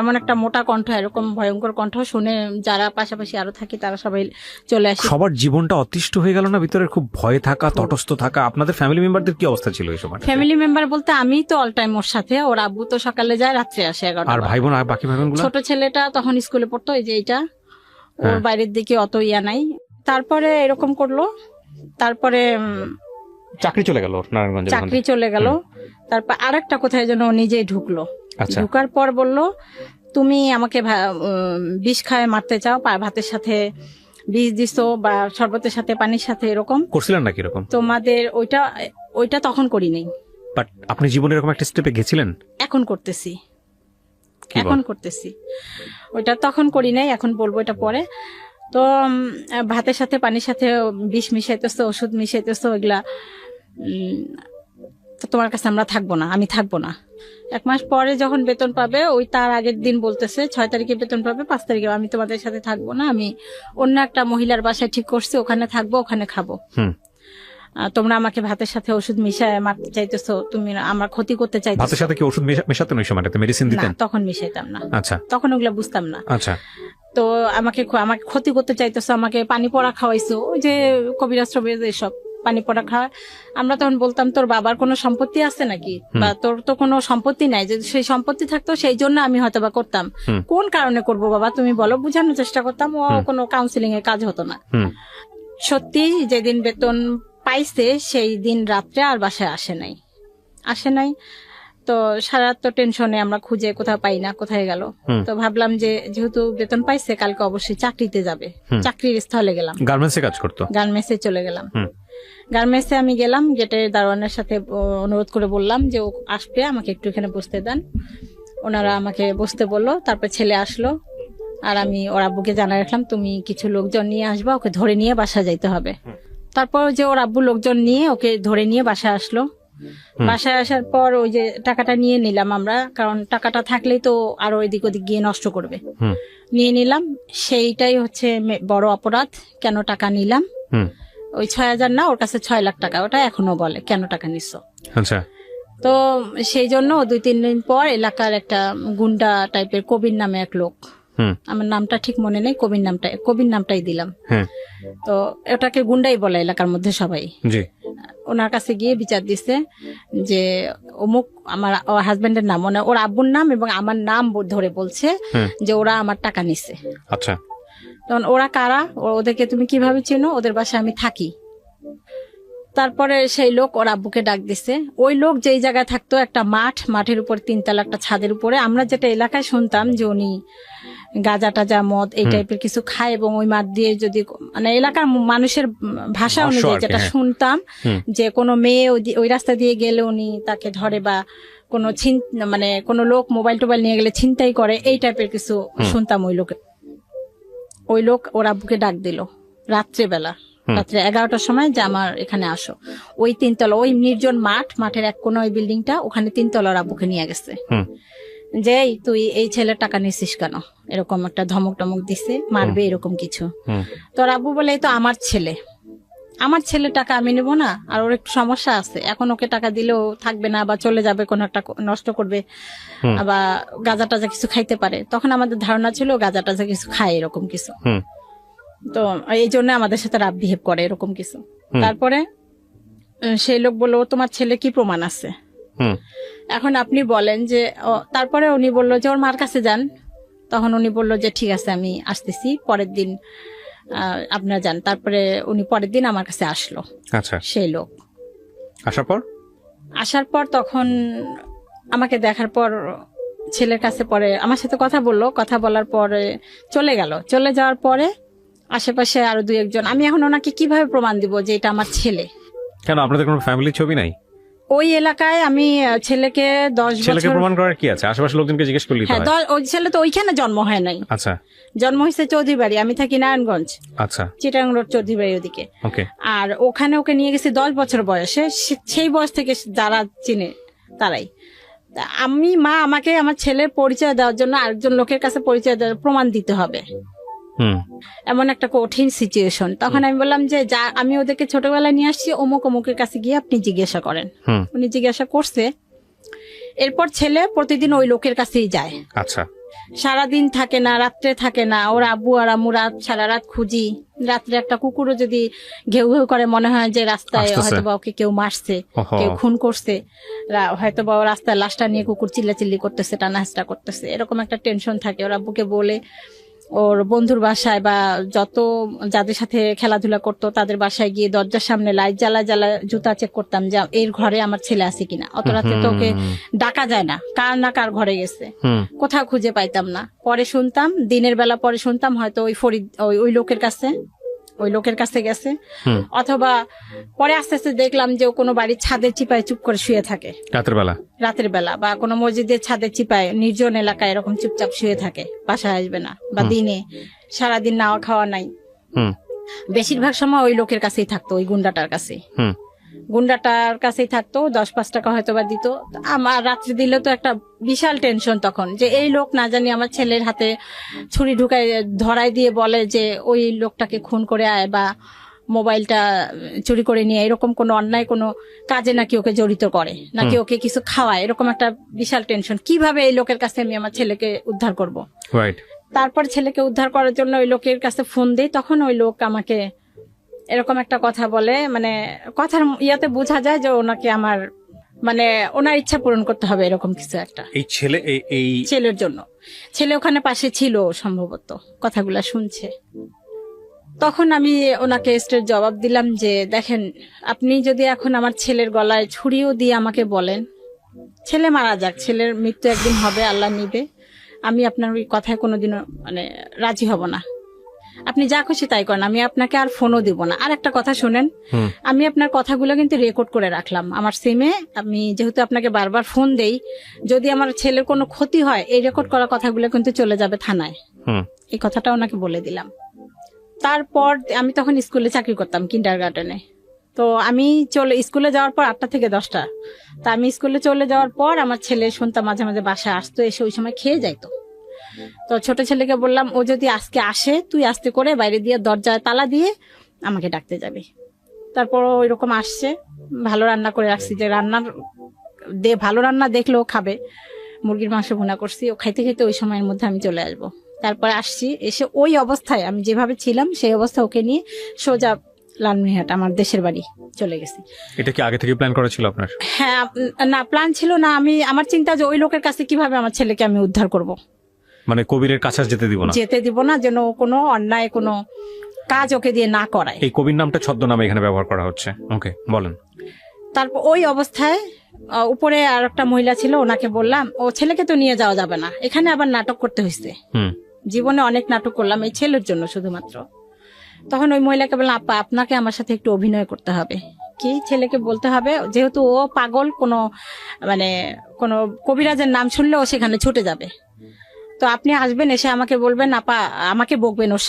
এমন একটা মোটা কণ্ঠ, এরকম ভয়ঙ্কর কণ্ঠ শুনে যারা পাশাপাশি আরো থাকি তারা সবাই চলে আসে। সবার জীবনটা অতিষ্ঠ হয়ে গেল না ভিতরে, খুব ভয়ে থাকা, তটস্থ থাকা। আপনাদের ফ্যামিলি মেম্বারদের কি অবস্থা ছিল এই সময়? ফ্যামিলি মেম্বার বলতে আমি তো অল টাইম ওর সাথে, ওর আব্বু তো সকালে যায় রাত্রে আসে 11টা। আর ভাই বোন, আর বাকি ভাই বোন গুলো? ছোট ছেলেটা তখন স্কুলে পড়তো, এই যে এইটা, ওর বাইরের দিকে অত ইয়া নাই। তারপরে এরকম করলো, তারপরে চাকরি চলে গেল নারায়ণগঞ্জে? চাকরি চলে গেল। তারপর আরেকটা কোথায় যেন ও নিজেই ঢুকলো। আচ্ছা। ঢুকার পর বলল, তুমি আমাকে বিষ খায় মারতে চাও, ভাতের সাথে বিষ দিছো বা শরবতের সাথে পানির সাথে, এরকম করছিলেন নাকি এরকম? তোমাদের ওইটা তখন করি নাই। বাট আপনি জীবনে এরকম একটা স্টেপে গেছিলেন? এখন করতেছি, কি বল? এখন করতেছি। ওইটা তখন করি নাই, এখন বলবো এটা পরে। তো ভাতের সাথে পানির সাথে বিষ মিশাইতেছো, ওষুধ মিশাইতেছো, এগুলা তো তোমার কাছে আমরা থাকবো না, আমি থাকবো না। 1 মাস পরে যখন বেতন পাবে, ওই তার আগের দিন বলতেছে 6 তারিখে বেতন পাবে, 5 তারিখে আমি তোমাদের সাথে থাকবো না, আমি অন্য একটা মহিলার বাসায় ঠিক করছি, ওখানে থাকবো, ওখানে খাবো। তোমরা আমাকে ভাতের সাথে ওষুধ মিশায় মারতে চাইতেছো, তুমি আমার ক্ষতি করতে চাইতেছো। ভাতের সাথে কি ওষুধ মেশাতেন ওই সময়টাতে? মেডিসিন দিতেন? না, তখন মিশাইতাম না। আচ্ছা। তখন ওগুলা বুঝতাম না। আচ্ছা। তো আমাকে ক্ষতি করতে চাইতেছো, আমাকে পানি পড়া খাওয়াইছো, ওই যে কবিরাজ টবিরাজ এসব পানি পড়া খাওয়া। আমরা তখন বলতাম, তোর বাবার কোনো সম্পত্তি আছে নাকি, বা তোর তো কোনো সম্পত্তি নাই, যদি সেই সম্পত্তি থাকতো সেই জন্য আমি হয়তো বা করতাম। কোন কারণে করব বাবা তুমি বলো, বুঝানোর চেষ্টা করতাম। ও কোনো কাউন্সিলিং এর কাজ হতো না। সত্যি যেদিন বেতন পাইছে সেই দিন রাত্রে আর বাসায় আসে নাই। তো সারা রাত তো টেনশনে, আমরা খুঁজে কোথাও পাই না, কোথায় গেল। তো ভাবলাম যে যেহেতু বেতন পাইছে, কালকে অবশ্যই চাকরিতে যাবে। চাকরির স্থলে গেলাম। গার্মেন্টসে কাজ করতো? গার্মেন্টসে চলে গেলাম। গার্মেন্টসে আমি গেলাম, গেটের দারোয়ানের সাথে অনুরোধ করে বললাম যে ও আসবে, আমাকে একটু এখানে বসতে দেন। ওনারা আমাকে বসতে বললো। তারপর ছেলে আসলো, আর আমি ওর আব্বুকে জানাই রাখলাম, তুমি কিছু লোকজন নিয়ে আসবা, ওকে ধরে নিয়ে বাসা যাইতে হবে। তারপর যে ওর আব্বু লোকজন নিয়ে ওকে ধরে নিয়ে বাসায় আসলো। বাসায় আসার পর ওই যে টাকাটা নিয়ে নিলাম আমরা, কারণ টাকাটা থাকলেই তো আরো এদিক ওদিক গিয়ে নষ্ট করবে। নিয়ে নিলাম, সেইটাই হচ্ছে বড় অপরাধ। কেন টাকা নিলাম? ওই 6,000 না, ওর কাছে 6 লাখ টাকা। ওটা এখনো বলে কেন টাকা নিচ্ছ। আচ্ছা। তো সেই জন্য 2-3 দিন পর এলাকার একটা গুন্ডা টাইপের কবির নামে এক লোক, আমার নামটা ঠিক মনে নেই, কবির নামটাই দিলাম। তো ওটাকে গুন্ডাই বলে এলাকার মধ্যে সবাই। ওনার কাছে গিয়ে বিচার দিছে যে অমুক, আমার হাজবেন্ডের নাম, মানে ওর আব্বুর নাম এবং আমার নাম ধরে বলছে যে ওরা আমার টাকা নিছে। আচ্ছা। তখন ওরা কারা, ওদেরকে তুমি কিভাবে চেনো? ওদের বাসায় আমি থাকি। তারপরে সেই লোক ওর আব্বুকে ডাক দিছে। ওই লোক যেই জায়গায় থাকতো, একটা মাঠের উপর 3 তলা একটা ছাদের উপরে, আমরা যেটা এলাকায় শুনতাম যে উনি গাঁজা টাজা মদ এই টাইপের কিছু খায়, এবং ওই মাঠ দিয়ে যদি, মানে এলাকার মানুষের ভাষা অনুযায়ী যেটা শুনতাম, যে কোনো মেয়ে ওই রাস্তা দিয়ে গেলে উনি তাকে ধরে, বা কোনো মানে কোনো লোক মোবাইল টোবাইল নিয়ে গেলে ছিনতাই করে, এই টাইপের কিছু শুনতাম। ওই লোক ওর আব্বুকে ডাক দিল রাত্রে 11টার সময়, যে আমার এখানে আসো। ওই 3 তলা, ওই নির্জন মাঠের এক কোন ওই বিল্ডিংটা, ওখানে 3 তলার আব্বুকে নিয়ে গেছে। যে তুই এই ছেলের টাকা নিছিস কেন, এরকম একটা ধমক টমক দিছে, মারবে এরকম কিছু। তোর আব্বু বলে, এই তো আমার ছেলে টাকা আমি নেবো না, আর ওর একটু সমস্যা আছে, এখন ওকে টাকা দিলেও থাকবে না, বা চলে যাবে, কোনো একটা নষ্ট করবে, বা গাঁজা টাজা কিছু খাইতে পারে। তখন আমাদের ধারণা ছিল গাঁজা টাজা কিছু খায়, এরকম কিছু। তো এই জন্য আমাদের সাথে রাফ বিহেভ করে, এরকম কিছু। তারপরে সেই লোক বললো, তোমার ছেলে কি প্রমাণ আছে? এখন আপনি বলেন যে, তারপরে উনি বললো যে ওর মার কাছে যান। তখন উনি বললো যে ঠিক আছে, আমি আসতেছি, পরের দিন আপনারা যান। তারপরে উনি পরের দিন আমার কাছে আসলো। আচ্ছা। সেই লোক আসার পর তখন আমাকে দেখার পর ছেলের কাছে পরে আমার সাথে কথা বললো। কথা বলার পরে চলে যাওয়ার পরে আশেপাশে আরো 2-1 জন, আমি এখন ওনাকে কিভাবে প্রমাণ দিব যে এটা আমার ছেলে? কেন, আপনাদের কোনো ফ্যামিলি ছবি নাই ওই এলাকায়? আমি ছেলেকে 10 বছর প্রমাণ করার কি আছে? আশেপাশে লোকজনকে জিজ্ঞেস করলি? হ্যাঁ, ওই ছেলে তো ওইখানে জন্ম হয় নাই। আচ্ছা। জন্ম হয়েছে চৌধুরী বাড়ি, আমি থাকি নারায়ণগঞ্জ। আচ্ছা। চিটাং রোড চৌধুরী বাড়ি ওদিকে। ওকে। আর ওখানে ওকে নিয়ে গেছে 10 বছর বয়সে। সেই বয়স থেকে যারা চিনে তারাই। আমাকে আমার ছেলের পরিচয় দেওয়ার জন্য আরেকজন লোকের কাছে পরিচয় দেওয়ার প্রমাণ দিতে হবে, এমন একটা কঠিন সিচুয়েশন। তখন আমি বললাম যে আমি ওদেরকে ছোটবেলায় নিয়ে আসছি, অমুকের কাছে গিয়ে আপনি জিজ্ঞাসা করেন। উনি জিজ্ঞাসা করছে। এরপর ছেলে প্রতিদিন ওই লোকের কাছেই যায়। আচ্ছা। সারাদিন থাকে না, রাত্রে থাকে না। ওর আব্বু আর আম্মু সারা রাত খুঁজি। রাত্রে একটা কুকুরও যদি ঘেউ ঘেউ করে, মনে হয় যে রাস্তায় হয়তো বা ওকে কেউ মারছে, কেউ খুন করছে, হয়তো বা রাস্তায় লাশটা নিয়ে কুকুর চিল্লাচিল্লি করতেছে, টানাহাসটা করতেছে, এরকম একটা টেনশন থাকে। ওর আব্বুকে বলে ওর বন্ধুর বাসায় বা যত যাদের সাথে খেলাধুলা করতো তাদের বাসায় গিয়ে দরজার সামনে লাইট জ্বালা জুতা চেক করতাম যে এর ঘরে আমার ছেলে আছে কিনা। অত রাতে তো ওকে ডাকা যায় না, কার না কার ঘরে গেছে, কোথাও খুঁজে পাইতাম না। পরে শুনতাম, দিনের বেলা পরে শুনতাম হয়তো ওই ফরিদ ওই লোকের কাছে গেছে, অথবা পরে আস্তে আস্তে দেখলাম যে ও কোনো বাড়ির ছাদের চিপায় চুপ করে শুয়ে থাকে রাতের বেলা, বা কোনো মসজিদের ছাদের চিপায় নির্জন এলাকায় এরকম চুপচাপ শুয়ে থাকে, বাসায় আসবে না, বা দিনে সারাদিন নাওয়া খাওয়া নাই। বেশিরভাগ সময় ওই লোকের কাছেই থাকতো, ওই গুন্ডাটার কাছেই থাকতো। 10-5 টাকা হয়তো বা দিত। আমার রাত্রে দিলে তো একটা বিশাল টেনশন তখন, যে এই লোক না জানি আমার ছেলের হাতে ছুরি ঢুকায় ধরাই দিয়ে বলে যে ওই লোকটাকে খুন করে আয়, বা মোবাইলটা চুরি করে নিয়ে, এরকম কোনো অন্যায় কোনো কাজে নাকি ওকে জড়িত করে, নাকি ওকে কিছু খাওয়ায়, এরকম একটা বিশাল টেনশন। কিভাবে এই লোকের কাছে আমি আমার ছেলেকে উদ্ধার করব। তারপর ছেলেকে উদ্ধার করার জন্য ওই লোকের কাছে ফোন দেই। তখন ওই লোক আমাকে এরকম একটা কথা বলে, মানে কথার ইয়াতে বোঝা যায় যে ওনাকে আমার মানে ওনার ইচ্ছা পূরণ করতে হবে, এরকম কিছু একটা। এই ছেলের জন্য ছেলে ওখানে পাশে ছিল সম্ভবত, কথাগুলা শুনছে। তখন আমি ওনাকে স্ট্রেট জবাব দিলাম যে দেখেন, আপনি যদি এখন আমার ছেলের গলায় ছুরিও দিয়ে আমাকে বলেন ছেলে মারা যাক, ছেলের মৃত্যু একদিন হবে, আল্লাহ নিবে, আমি আপনার ওই কথায় কোনোদিনও মানে রাজি হব না। আপনি যা খুশি তাই করেন, আমি আপনাকে আর ফোনও দিব না। আর একটা কথা শুনেন, আমি আপনার কথাগুলো কিন্তু রেকর্ড করে রাখলাম আমার সিমে। আমি যেহেতু আপনাকে বারবার ফোন দেই, যদি আমার ছেলের কোনো ক্ষতি হয়, এই রেকর্ড করা কথাগুলো কিন্তু চলে যাবে থানায়। এই কথাটা ওনাকে বলে দিলাম। তারপর আমি তখন স্কুলে চাকরি করতাম, কিন্ডারগার্টেনে। তো আমি স্কুলে যাওয়ার পর 8টা থেকে 10টা, তা আমি স্কুলে চলে যাওয়ার পর আমার ছেলে শুনতাম মাঝে মাঝে বাসায় আসতো, এসে ওই সময় খেয়ে যাইতো। তো ছোট ছেলেকে বললাম, ও যদি আজকে আসে তুই আস্তে করে বাইরে দিয়ে দরজায় তালা দিয়ে আমাকে ডাকতে যাবি। তারপর ওই রকম আসছে, ভালো রান্না করে রাখছি, যে ভালো রান্না দেখলেও খাবে। মুরগির মাংস ভুনা করছি, ও খাইতে খাইতে ওই সময়ের মধ্যে আমি চলে আসবো। তারপরে আসছি, এসে ওই অবস্থায় আমি যেভাবে ছিলাম সেই অবস্থা ওকে নিয়ে সোজা লালমনিরহাট আমার দেশের বাড়ি চলে গেছি। এটা কি আগে থেকে প্ল্যান করা ছিল আপনার? হ্যাঁ, না প্ল্যান ছিল না। আমার চিন্তা যে ওই লোকের কাছে কিভাবে আমার ছেলেকে আমি উদ্ধার করব, মানে কবিরের কাছে যেতে দিব না, যেন কোনো অন্যায় কোনো কাজ ওকে দিয়ে না করায়। এই কবির নামটা ছদ্মনামে এখানে ব্যবহার করা হচ্ছে। ওকে, বলেন। তারপর ওই অবস্থায় উপরে আর একটা মহিলা ছিল, ওনাকে বললাম ও ছেলেকে তো নিয়ে যাওয়া যাবে না, এখানে আবার নাটক করতে হয়েছে। জীবনে অনেক নাটক করলাম এই ছেলের জন্য শুধুমাত্র। তখন ওই মহিলাকে বললাম, আপা আপনাকে আমার সাথে একটু অভিনয় করতে হবে। কি ছেলেকে বলতে হবে, যেহেতু ও পাগল, কোনো কবিরাজের নাম শুনলে ও সেখানে ছুটে যাবে। তো আপনি আসবেন, এসে আমাকে বলবেন, আপা আমাকে বকবেন ওর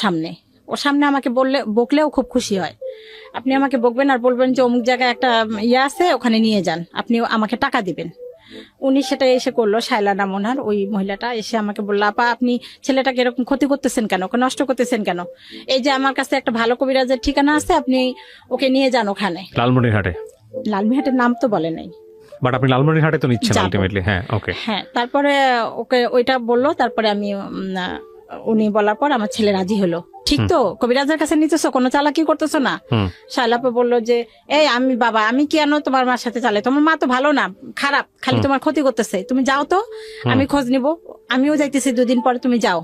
সামনে আমাকে বকলেও খুব খুশি হয়। আপনি আমাকে বকবেন আর বলবেন যে অমুক জায়গায় একটা ইয়ে আছে, ওখানে নিয়ে যান, আপনি আমাকে টাকা দিবেন। উনি সেটা এসে করলো, শায়লা নাম ওনার, ওই মহিলাটা এসে আমাকে বললো, আপা আপনি ছেলেটাকে এরকম ক্ষতি করতেছেন কেন, ওকে নষ্ট করতেছেন কেন? এই যে আমার কাছে একটা ভালো কবিরাজের ঠিকানা আছে, আপনি ওকে নিয়ে যান ওখানে। লালমনিরহাটের নাম তো বলে নাই, বাট আপনি লালমনিরহাটে তো নিচ্ছেন আলটিমেটলি। হ্যাঁ, ওকে। হ্যাঁ, তারপরে ওকে ওইটা বললো। তারপরে আমি উনি বলার পর আমার ছেলে রাজি হলো। ঠিক তো, কবিরাজের কাছে নিতেছো, কোনো চালাকি করতেছো না। শায়লাপে বললো যে আমি কেন তোমার মার সাথে চালাই, তোমার মা তো ভালো না, খারাপ, খালি তোমার ক্ষতি করতেছে, তুমি যাও তো, আমি খোঁজ নিব, আমিও যাইতেছি 2 দিন পরে, তুমি যাও।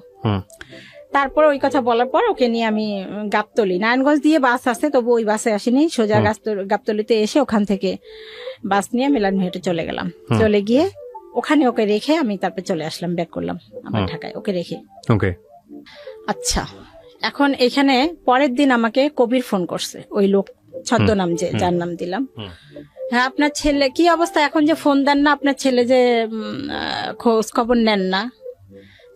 তারপর ওই কথা বলার পর ওকে নিয়ে আমি গাবতলী, নারায়ণগঞ্জ দিয়ে বাস আছে, তবু ওই বাসে আসিনি, সোজা গাবতলীতে এসে ওখান থেকে বাস নিয়ে লালমনিরহাটে চলে গেলাম। চলে গিয়ে ওখানে ওকে রেখে আমি তারপর চলে আসলাম, ব্যাক করলাম আমার ঢাকায় ওকে রেখে। ওকে, আচ্ছা, এখন এখানে পরের দিন আমাকে কবির ফোন করছে, ওই লোক ছদ্মনাম যার নাম দিলাম। হ্যাঁ, আপনার ছেলে কি অবস্থা, এখন যে ফোন দেন না, আপনার ছেলে যে খোঁজ খবর নেন না।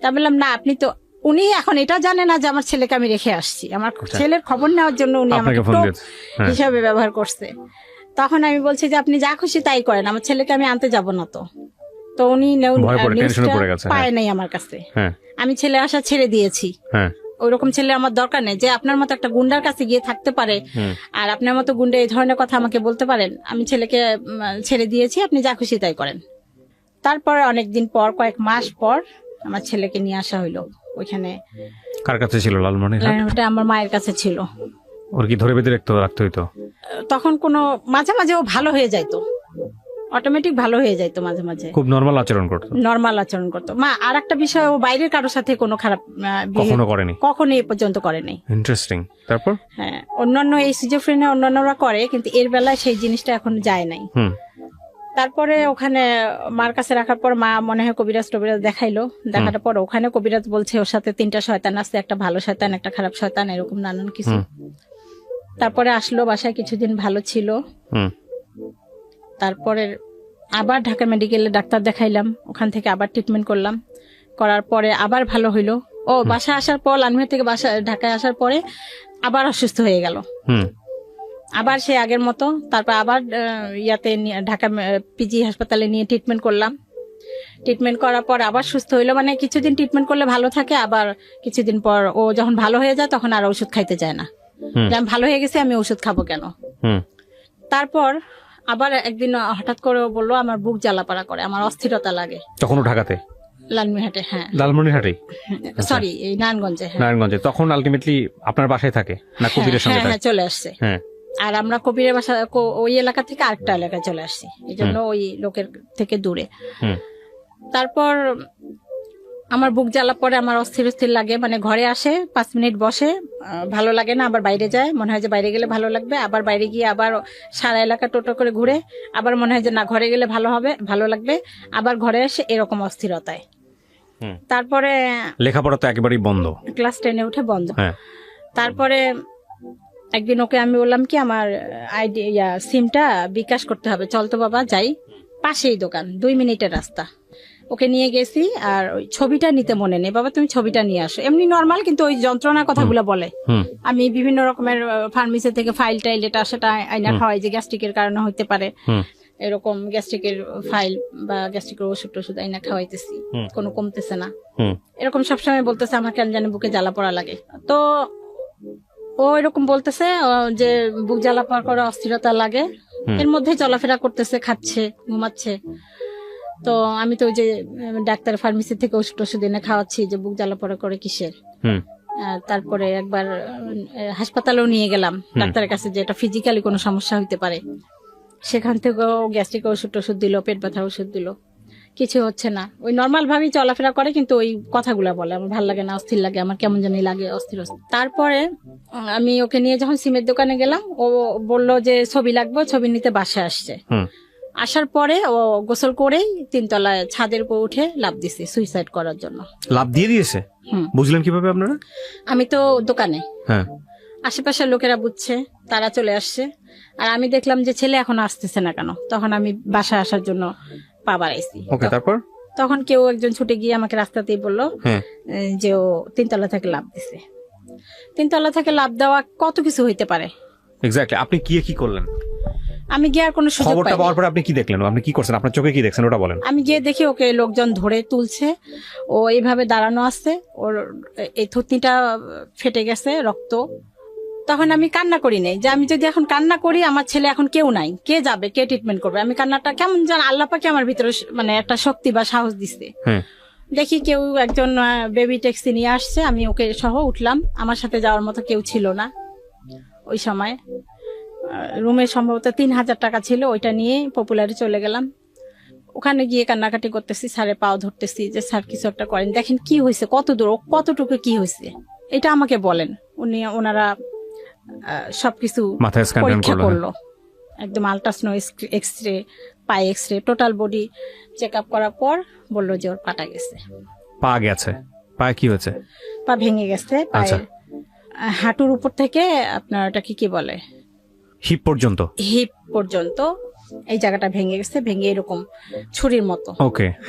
তা বললাম, না আপনি তো, উনি এখন এটা জানে না যে আমার ছেলেকে আমি রেখে আসছি, আমার ছেলের খবর নেওয়ার জন্য উনি আমাকে হিসাবে ব্যবহার করছে। তখন আমি বলছি যে আপনি যা খুশি তাই করেন, আমার ছেলেকে আমি আনতে যাব না। তো উনি পায় নাই আমার কাছে, আমি ছেলে আসা ছেড়ে দিয়েছি। ওইরকম ছেলে আমার দরকার নেই, যে আপনার মতো একটা গুন্ডার কাছে গিয়ে থাকতে পারে, আর আপনার মতো গুন্ডা এই ধরনের কথা আমাকে বলতে পারেন। আমি ছেলেকে ছেড়ে দিয়েছি, আপনি যা খুশি তাই করেন। তারপর অনেকদিন পর, কয়েক মাস পর আমার ছেলেকে নিয়ে আসা হইলো ওইখানে। কার কাছে ছিল? লালমনিরহাট আমার মায়ের কাছে ছিল। ওর কি ধরে বেঁধে রাখতে হইতো? তখন মাঝে মাঝে ও ভালো হয়ে যাইতো, অটোমেটিক ভালো হয়ে যাইতো মাঝে মাঝে, খুব নর্মাল আচরণ করতো, নর্মাল আচরণ করতো। মা আর একটা বিষয়, ও বাইরের কারোর সাথে কোনো খারাপ কখনো করেনি, কখনো এ পর্যন্ত করে নাই। ইন্টারেস্টিং। তারপর হ্যাঁ, অন্যান্য এই সিজোফ্রেনিয়া অন্যান্যরা করে, কিন্তু এর বেলায় সেই জিনিসটা এখন যায় নাই। তারপরে ওখানে মার কাছে রাখার পর মা মনে হয় কবিরাজ টবিরাজ দেখাইলো, দেখার পর ওখানে কবিরাজ বলছে ওর সাথে 3টা শয়তান আছে, একটা ভালো শয়তান, একটা খারাপ শয়তান, এরকম নানান কিছু। তারপরে আসলো বাসায়, কিছুদিন ভালো ছিল। তারপরে আবার ঢাকা মেডিকেলে ডাক্তার দেখাইলাম, ওখান থেকে আবার ট্রিটমেন্ট করলাম, করার পরে আবার ভালো হইলো। ও বাসায় আসার পর, লালমিয়া থেকে ঢাকায় আসার পরে আবার অসুস্থ হয়ে গেল, আবার সে আগের মতো। তারপর আবার ঢাকা পিজি হাসপাতালে নিয়ে ট্রিটমেন্ট করলাম। ট্রিটমেন্ট করার পর আবার সুস্থ হইলো, মানে কিছুদিন ট্রিটমেন্ট করলে ভালো থাকে, আবার কিছুদিন পর ও যখন ভালো হয়ে যায় তখন আর ওষুধ খাইতে চায় না। আমি ভালো হয়ে গেছে, আমি ওষুধ খাবো কেন। তারপর আবার একদিন হঠাৎ করে ও বললো আমার বুক জ্বালাপাড়া করে, আমার অস্থিরতা লাগে। তখন ঢাকাতে, লালমিরহাটে। হ্যাঁ, লালমনিরহাটে, সরি এই নারায়ণগঞ্জে। নারায়ণগঞ্জে। তখন আলটিমেটলি আপনার বাসায় থাকে না কবিরের সঙ্গে? হ্যাঁ, চলে আসছে। আর আমরা কবিরের বাসা ওই এলাকা থেকে আরেকটা এলাকায় চলে আসছি, এই জন্য ওই লোকের থেকে দূরে। তারপর আমার বুক জ্বালা পরে, আমার অস্থির অস্থির লাগে, মানে ঘরে আসে 5 মিনিট বসে, ভালো লাগে না, আবার বাইরে যায়, মনে হয় যে বাইরে গেলে ভালো লাগবে, আবার বাইরে গিয়ে আবার সারা এলাকা টোটো করে ঘুরে, আবার মনে হয় যে না ঘরে গেলে ভালো হবে, ভালো লাগবে, আবার ঘরে আসে, এরকম অস্থিরতায়। তারপরে লেখাপড়া তো একেবারেই বন্ধ, ক্লাস 10-এ উঠে বন্ধ। তারপরে একদিন ওকে আমি বললাম কি আমার সিমটা বিকাশ করতে হবে, চল তো বাবা যাই, পাশেই দোকান, 2 মিনিটের রাস্তা। ওকে নিয়ে গেছি, আর ওই ছবিটা নিতে মনে নেই, বাবা তুমি ছবিটা নিয়ে আসো, এমনি নর্মাল, কিন্তু ওই যন্ত্রণার কথাগুলো বলে। আমি বিভিন্ন রকমের ফার্মেসি থেকে ফাইল টাইল এটা সেটা আইনা খাওয়াই, যে গ্যাস্ট্রিকের কারণে হইতে পারে, এরকম গ্যাস্ট্রিকের ফাইল বা গ্যাস্ট্রিকের ওষুধ টষুধ আইনা খাওয়াইতেছি, কোনো কমতেছে না, এরকম সবসময় বলতেছে আমার কেন জানি বুকে জ্বালা পড়া লাগে। তো ও এরকম বলতেছে যে বুক জ্বালা পড়া করে অস্থিরতা লাগে, এর মধ্যে চলাফেরা করতেছে, খাচ্ছে, ঘুমাচ্ছে। তো আমি তো ওই যে ডাক্তার ফার্মেসি থেকে ওষুধ টষুধ এনে খাওয়াচ্ছি, যে বুক জ্বালা পড়া করে কিসের। তারপরে একবার হাসপাতালেও নিয়ে গেলাম ডাক্তারের কাছে, যে এটা ফিজিক্যালি কোনো সমস্যা হইতে পারে। সেখান থেকেও গ্যাস্ট্রিক ওষুধ টষুধ দিল, পেট ব্যথার ওষুধ দিল, কিছু হচ্ছে না। ওই নর্মাল ভাবেই চলাফেরা করে, কিন্তু ওই কথাগুলা বলে আমার ভালো লাগে না, অস্থির লাগে, আমার কেমন জানি লাগে, অস্থির অস্থির। তারপরে আমি ওকে নিয়ে যখন সিমের দোকানে গেলাম, ও বললো যে ছবি লাগবে, ছবি নিতে বাসায় আসছে। আসার পরে ও গোসল করেই 3 তলায় ছাদের উপর উঠে লাফ দিছে সুইসাইড করার জন্য। লাফ দিয়ে দিয়েছে? বুঝলেন কিভাবে আপনারা? আমি তো দোকানে, আশেপাশের লোকেরা বুঝছে, তারা চলে আসছে, আর আমি দেখলাম যে ছেলে এখন আসতেছে না কেন, তখন আমি বাসায় আসার জন্য পা বাড়াইছি। তারপর তখন কেউ একজন ছুটে গিয়ে আমাকে রাস্তাতেই বললো যে ও 3 তলা থেকে লাফ দিছে। 3 তলা থেকে লাফ দেওয়া কত কিছু হইতে পারে। এক্স্যাক্টলি। আপনি কি করলেন? আমি গিয়ে আর কোনো সুযোগ পাইনি। খবরটা পাওয়ার পর আপনি কি দেখলেন? আপনি কি করছেন? আপনার চোখে কি দেখছেন ওটা বলেন। আমি গিয়ে দেখি ওকে লোকজন ধরে তুলছে, ও এইভাবে দাঁড়ানো আছে, ওর এই থুতনিটা ফেটে গেছে, রক্ত। তখন আমি কান্না করি নাই, যে আমি যদি এখন কান্না করি আমার ছেলে এখন কেউ নাই, কে যাবে, কে ট্রিটমেন্ট করবে। আমি কান্নাটা কেমন যেন আল্লাহ পাকে আমার ভিতরে মানে একটা শক্তি বা সাহস দিচ্ছে। দেখি কেউ একজন বেবি ট্যাক্সি নিয়ে আসছে, আমি ওকে সহ উঠলাম, আমার সাথে যাওয়ার মতো কেউ ছিল না ওই সময়। রুমে সম্ভবত 3000 টাকা ছিল, ওইটা নিয়ে পপুলারে চলে গেলাম। ওখানে গিয়ে কান্নাকাটি করতেছি, স্যারের পাও ধরতেছি যে স্যার কিছু একটা করেন, দেখেন কি হয়েছে, কত দূর, কতটুকু কি হয়েছে, এটা আমাকে বলেন। ওনারা সবকিছু পরীক্ষা করলো, একদম আল্ট্রাসাউন্ড, এক্সরে, পায়ে X ray, total body check up করার পর বললো যে ওর পাটা গেছে। পা গেছে? পায়ে কি হয়েছে? পা ভেঙে গেছে, পায়ের হাঁটুর উপর থেকে আপনার ওটাকে কি বলে, হিপ পর্যন্ত, হিপ পর্যন্ত এই জায়গাটা ভেঙে গেছে, ভেঙে এরকম ছুরির মতো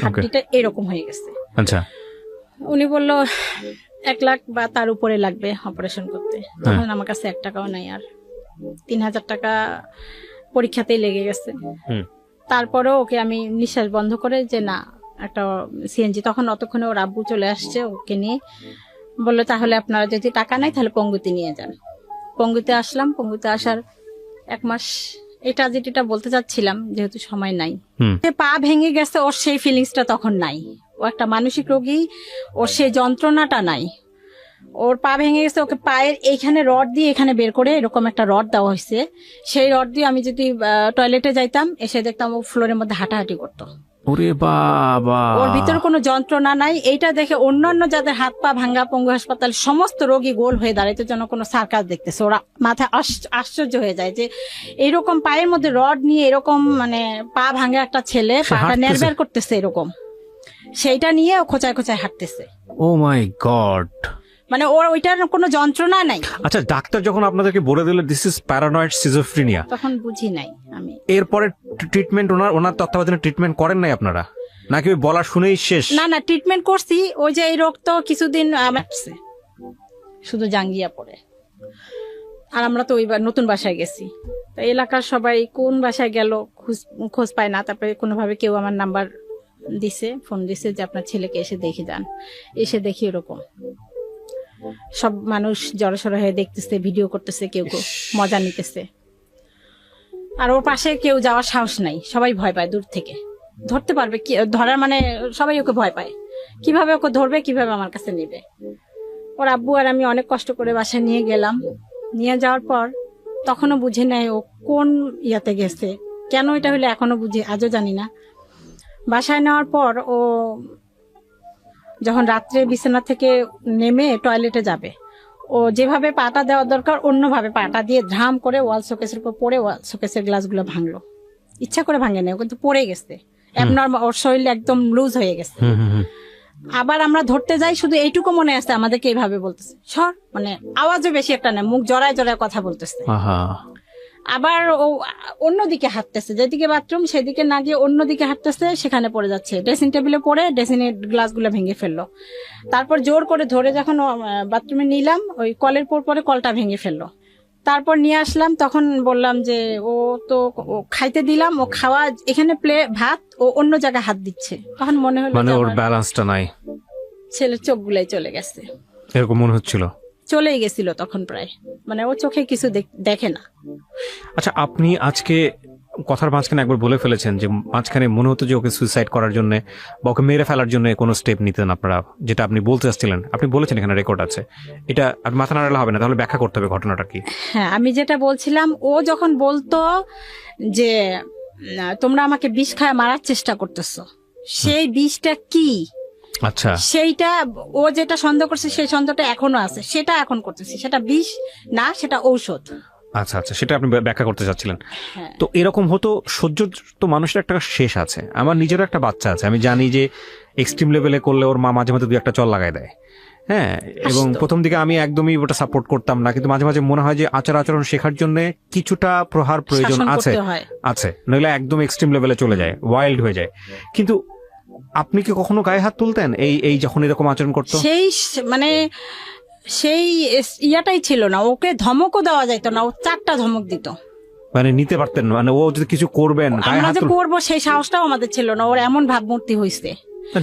হাড্ডিটা এরকম হয়ে গেছে। আচ্ছা। উনি বললো 1 লাখ বা তার উপরে লাগবে অপারেশন করতে। তখন আমার কাছে 1 টাকাও নাই, আর 3000 টাকা পরীক্ষাতেই লেগে গেছে। তারপরেও ওকে আমি নিঃশ্বাস বন্ধ করে, যে না একটা সিএনজি, তখন অতক্ষণে ওর আব্বু চলে আসছে, ওকে নিয়ে বললো তাহলে আপনারা যদি টাকা নাই তাহলে পঙ্গুতে নিয়ে যান। পঙ্গুতে আসলাম। পঙ্গুতে আসার 1 মাস, এটা যেটা বলতে চাচ্ছিলাম, যেহেতু সময় নাই, পা ভেঙে গেছে, ওর সেই ফিলিংসটা তখন নাই। ও একটা মানসিক রোগী, ওর সেই যন্ত্রণাটা নাই। ওর পা ভেঙে গেছে, ওকে পায়ের এইখানে রড দিয়ে এখানে বের করে এরকম একটা রড দেওয়া হয়েছে। সেই রড দিয়ে আমি যদি টয়লেটে যাইতাম, এসে দেখতাম ও ফ্লোরের মধ্যে হাঁটাহাঁটি করতো। ওরে বাবা, ওর ভিতরে কোনো যন্ত্রণা নাই। এইটা দেখে অন্যান্য যাদের হাত পা ভাঙ্গা পঙ্গু হাসপাতাল সমস্ত রোগী গোল হয়ে দাঁড়াইতে যেন কোনো সার্কাস দেখতেছে। ওরা মাথায় আশ্চর্য হয়ে যায় যে এরকম পায়ের মধ্যে রড নিয়ে এরকম মানে পা ভাঙ্গা একটা ছেলে সে পাটা হাঁটতেছে। নেড়বেড় করতেছে এরকম, সেইটা নিয়ে ও খোঁচায় খোঁচায় হাঁটতেছে। ও মাই গড। মানে ওর ওইটার কোনো যন্ত্রণা নাই। আচ্ছা, ডাক্তার যখন আপনাদেরকে বলে দিল দিস ইজ প্যারানয়েড সিজোফ্রেনিয়া, তখন বুঝি নাই আমি। এরপরে ট্রিটমেন্ট ওনার তত্ত্বাবধানে ট্রিটমেন্ট করেন নাই আপনারা, নাকি ওই বলা শুনেই শেষ? না ট্রিটমেন্ট করছি। ওই যে এই রোগ তো কিছুদিন আসছে, শুধু জাঙ্গিয়া পড়ে। আর আমরা তো ওই নতুন বাসায় গেছি, তো এলাকার সবাই কোন বাসায় গেল খোঁজ পায় না। তারপরে কোনোভাবে কেউ আমার নাম্বার দিছে, ফোন দিছে যে আপনার ছেলেকে এসে দেখে যান। এসে দেখি এরকম সব মানুষ জড়সড় হয়ে দেখতেছে, ভিডিও করতেছে, কেউ কেউ মজা নিতেছে। আর ওর পাশে কেউ যাওয়ার সাহস নাই, সবাই ভয় পায় দূর থেকে। ধরতে পারবে কি, ধরার মানে সবাই ওকে ভয় পায়, কিভাবে ওকে ধরবে, কিভাবে আমার কাছে নিবে। ওর আব্বু আর আমি অনেক কষ্ট করে বাসায় নিয়ে গেলাম। নিয়ে যাওয়ার পর তখনও বুঝে নেয় ও কোন ইয়াতে গেছে, কেন এটা হলে এখনো বুঝি, আজও জানি না। বাসায় নেওয়ার পর ও যখন রাত্রে বিছানা থেকে নেমে টয়লেটে যাবে, ও যেভাবে পাটা দেওয়ার দরকার অন্যভাবে পাটা দিয়ে ধাম করে ওয়াল শোকেসের উপর পড়ে ওয়াল শোকেসের গ্লাসগুলো ভাঙলো। ইচ্ছা করে ভাঙে নেই, কিন্তু পড়ে গেছে। অ্যাবনর্মাল, ওর শরীর একদম লুজ হয়ে গেছে। আবার আমরা ধরতে যাই, শুধু এইটুকু মনে আছে আমাদেরকে এইভাবে বলতেছে সর, মানে আওয়াজও বেশি একটা না, মুখ জড়ায় জড়ায় কথা বলতেছে। আবার ও অন্যদিকে হাঁটতেছে, যেদিকে বাথরুম সেদিকে না গিয়ে অন্যদিকে হাঁটতেছে, সেখানে পড়ে যাচ্ছে। ড্রেসিং টেবিলে পড়ে ড্রেসিং এর গ্লাসগুলো ভেঙে ফেললো। তারপর জোর করে ধরে যখন বাথরুমে নিলাম, ওই কলের পরে কলটা ভেঙে ফেললো। তারপর নিয়ে আসলাম, তখন বললাম যে ও তো খাইতে দিলাম, ও খাওয়া এখানে ভাত, ও অন্য জায়গায় হাত দিচ্ছে। তখন মনে হলো মানে ওর ব্যালেন্সটা নাই, ছেলের চোখগুলাই চলে গেছে, এরকম মনে হচ্ছিল। চলেই গেছিল তখন প্রায়, মানে ও চোখে কিছু দেখে না। আচ্ছা, আপনি আজকে কথার মাঝখানে একবার বলে ফেলেছেন যে মাঝখানে মনে হতো যে ওকে সুইসাইড করার জন্য বা ওকে মেরে ফেলার জন্য কোনো স্টেপ নিতেন আপনারা, যেটা আপনি বলতে চাচ্ছিলেন, আপনি বলেছেন, এখানে রেকর্ড আছে। এটা আর মাথা নাড়ালে হবে না, তাহলে ব্যাখ্যা করতে হবে ঘটনাটা কি। হ্যাঁ, আমি যেটা বলছিলাম, ও যখন বলতো যে তোমরা আমাকে বিষ খায় মারার চেষ্টা করতেছো, সেই বিষটা কি, আচ্ছা, সেইটা ও যেটা সন্দেহ করছে সেই সন্দেহটা এখনো আছে, সেটা এখন করতেছি। সেটা বিষ না, সেটা ঔষধ। আচ্ছা আচ্ছা, সেটা আপনি ব্যাখ্যা করতে চাচ্ছিলেন। হ্যাঁ। তো এরকম হতো, সহ্য তো মানুষের একটা শেষ আছে। আমার নিজেরও একটা বাচ্চা আছে, আমি জানি যে এক্সট্রিম লেভেলে করলে ওর মা মাঝে মাঝে দুই একটা চল লাগাই দেয়। হ্যাঁ, এবং প্রথম দিকে আমি একদমই ওটা সাপোর্ট করতাম না, কিন্তু মাঝে মাঝে মনে হয় যে আচরণ শেখার জন্য কিছুটা প্রহার প্রয়োজন শাসন আছে, করতে হয়। আছে, নইলে একদম এক্সট্রিম লেভেলে চলে যায়, ওয়াইল্ড হয়ে যায়। কিন্তু আপনি কি কখনো গায়ে হাত তুলতেন এই যখন এরকম আচরণ করতো? মানে সেই ইয়াটাই ছিল না, ওকে ধমকও দেওয়া যাইতো না, ও 4টা ধমক দিত। মানে নিতে পারতেন, মানে ও যদি কিছু করবেন গায়ে আমরা হাত যে করবো সেই সাহসটাও আমাদের ছিল না। ওর এমন ভাবমূর্তি হয়েছে,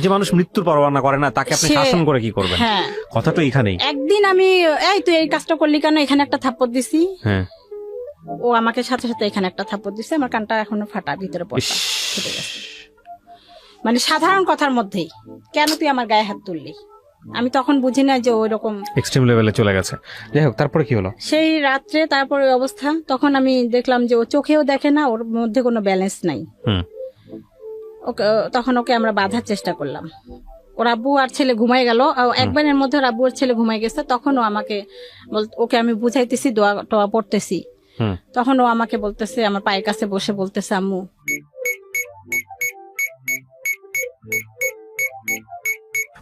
যে মানুষ মৃত্যুর পরোয়া করে না, তাকে আপনি শাসন করে কি করবেন? হ্যাঁ, কথা তো এখানেই। একদিন আমি এই তুই এই কাজটা করলি কেন, এখানে একটা থাপ্পড় দিছি। হ্যাঁ, ও আমাকে সাথে সাথে এখানে একটা থাপ্পড় দিছে, আমার কানটা এখনো ফাটা, ভিতরে পড়া ফুটে গেছে। মানে সাধারণ কথার মধ্যেই কেন তুই আমার গায়ে হাত তুললি, আমি তখন বুঝি না যে ওই রকম এক্সট্রিম লেভেলে চলে গেছে। যাই হোক, তারপরে কি হলো? সেই রাত্রে তারপর ওই অবস্থা, তখন আমি দেখলাম যে ও চোখেও দেখে না, ওর মধ্যে কোনো ব্যালেন্স নাই। ওকে তখন ওকে আমরা বাঁধার চেষ্টা করলাম। ওর আব্বু আর ছেলে ঘুমাই গেল, একবারের মধ্যে ওর আব্বু আর ছেলে ঘুমাই গেছে। তখন ও আমাকে ওকে আমি বুঝাইতেছি, দোয়া টোয়া পড়তেছি, তখন ও আমাকে বলতেছে, আমার পায়ের কাছে বসে বলতেছে, আম্মু।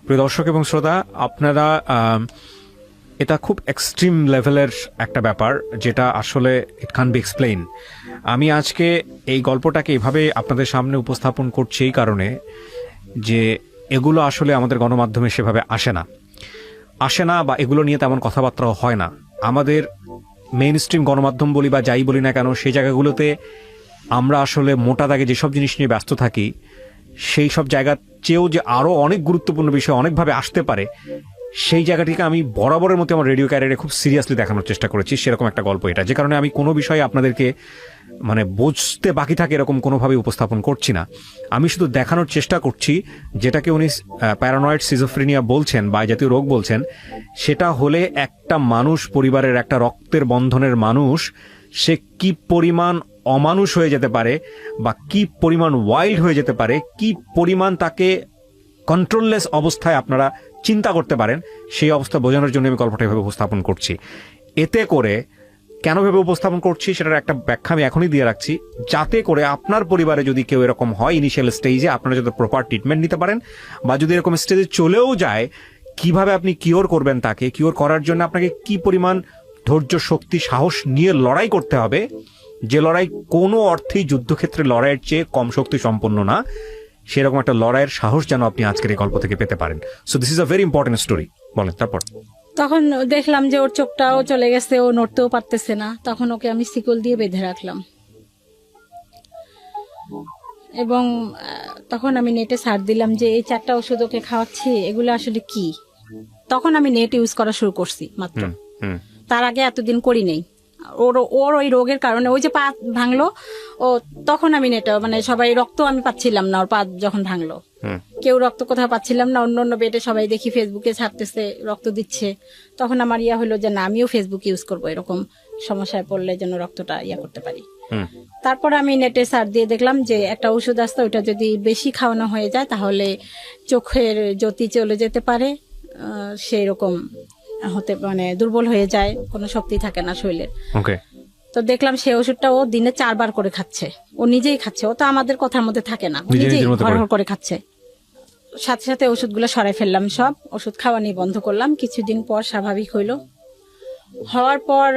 প্রিয় দর্শক এবং শ্রোতা, আপনারা এটা খুব এক্সট্রিম লেভেলের একটা ব্যাপার, যেটা আসলে ইট ক্যান বি এক্সপ্লেইন। আমি আজকে এই গল্পটাকে এভাবে আপনাদের সামনে উপস্থাপন করছি এই কারণে যে এগুলো আসলে আমাদের গণমাধ্যমে সেভাবে আসে না বা এগুলো নিয়ে তেমন কথাবার্তাও হয় না। আমাদের মেইন স্ট্রিম গণমাধ্যম বলি বা যাই বলি না কেন, সেই জায়গাগুলোতে আমরা আসলে মোটা দাগে যেসব জিনিস নিয়ে ব্যস্ত থাকি, সেই সব জায়গার চেয়েও যে আরও অনেক গুরুত্বপূর্ণ বিষয় অনেকভাবে আসতে পারে, সেই জায়গাটিকে আমি বরাবরের মতো আমার রেডিও ক্যারিয়ারে খুব সিরিয়াসলি দেখানোর চেষ্টা করেছি। সেরকম একটা গল্প এটা, যে কারণে আমি কোনো বিষয়ে আপনাদেরকে মানে বুঝতে বাকি থাকে এরকম কোনোভাবে উপস্থাপন করছি না। আমি শুধু দেখানোর চেষ্টা করছি যেটাকে উনি প্যারানয়েড সিজোফ্রেনিয়া বলছেন বা এই জাতীয় রোগ বলছেন, সেটা হলে একটা মানুষ, পরিবারের একটা রক্তের বন্ধনের মানুষ, সে কি পরিমাণ অমানুষ হয়ে যেতে পারে বা কি পরিমাণ ওয়াইল্ড হয়ে যেতে পারে, কি পরিমাণ তাকে কন্ট্রোললেস অবস্থায় আপনারা চিন্তা করতে পারেন, সেই অবস্থা বোঝানোর জন্য আমি গল্পটা এভাবে উপস্থাপন করছি। এতে করে কেন ভেবে উপস্থাপন করছি সেটার একটা ব্যাখ্যা আমি এখনই দিয়ে রাখছি, যাতে করে আপনার পরিবারে যদি কেউ এরকম হয় ইনিশিয়াল স্টেজে, আপনারা যাতে প্রপার ট্রিটমেন্ট নিতে পারেন, বা যদি এরকম স্টেজে চলেও যায়, কিভাবে আপনি কিওর করবেন তাকে, কিওর করার জন্য আপনাকে কি পরিমাণ ধৈর্য, শক্তি, সাহস নিয়ে লড়াই করতে হবে, যে লড়াই কোনো অর্থেই যুদ্ধক্ষেত্রে লড়াইয়ের চেয়ে কম শক্তি সম্পন্ন না, সেরকম একটা লড়াইয়ের সাহস যেন আপনি আজকের এই গল্প থেকে পেতে পারেন। So this is a very important story. বলেন তারপর। তখন দেখলাম যে ওর চোখটাও চলে গেছে, ও নড়তেও পারতেছে না। তখন ওকে আমি শিকল দিয়ে বেঁধে রাখলাম এবং তখন আমি নেটে সার্চ দিলাম যে এই 4টা ওষুধ ওকে খাওয়াচ্ছি, এগুলো আসলে কি। তখন আমি নেট ইউজ করা শুরু করছি মাত্র, তার আগে এতদিন করি নেই। ওর ওই রোগের কারণে, ওই যে পা ভাঙলো, ও তখন আমি নেটে মানে সবাই রক্ত আমি পাচ্ছিলাম না, ওর পা যখন ভাঙলো কেউ রক্ত কোথাও পাচ্ছিলাম না। অন্য অন্য বেডে সবাই দেখি ফেসবুকে ছাড়তেছে, রক্ত দিচ্ছে। তখন আমার হলো যে না, আমিও ফেসবুক ইউজ করবো, এরকম সমস্যায় পড়লে যেন রক্তটা করতে পারি। তারপরে আমি নেটে সার্চ দিয়ে দেখলাম যে একটা ওষুধ আসতো, ওইটা যদি বেশি খাওয়ানো হয়ে যায় তাহলে চোখের জ্যোতি চলে যেতে পারে, সেই রকম হতে মানে দুর্বল হয়ে যায়, কোনো শক্তি থাকে না শরীরের। তো দেখলাম সেই ওষুধটা ও দিনে 4 বার করে খাচ্ছে, ও নিজেই খাচ্ছে, ও তো আমাদের কথার মধ্যে থাকে না, নিজেই হড়হড় করে খাচ্ছে। সাথে সাথে ওষুধগুলো সরাই ফেললাম, সব ওষুধ খাওয়া নিয়ে বন্ধ করলাম। কিছুদিন পর স্বাভাবিক হওয়ার পর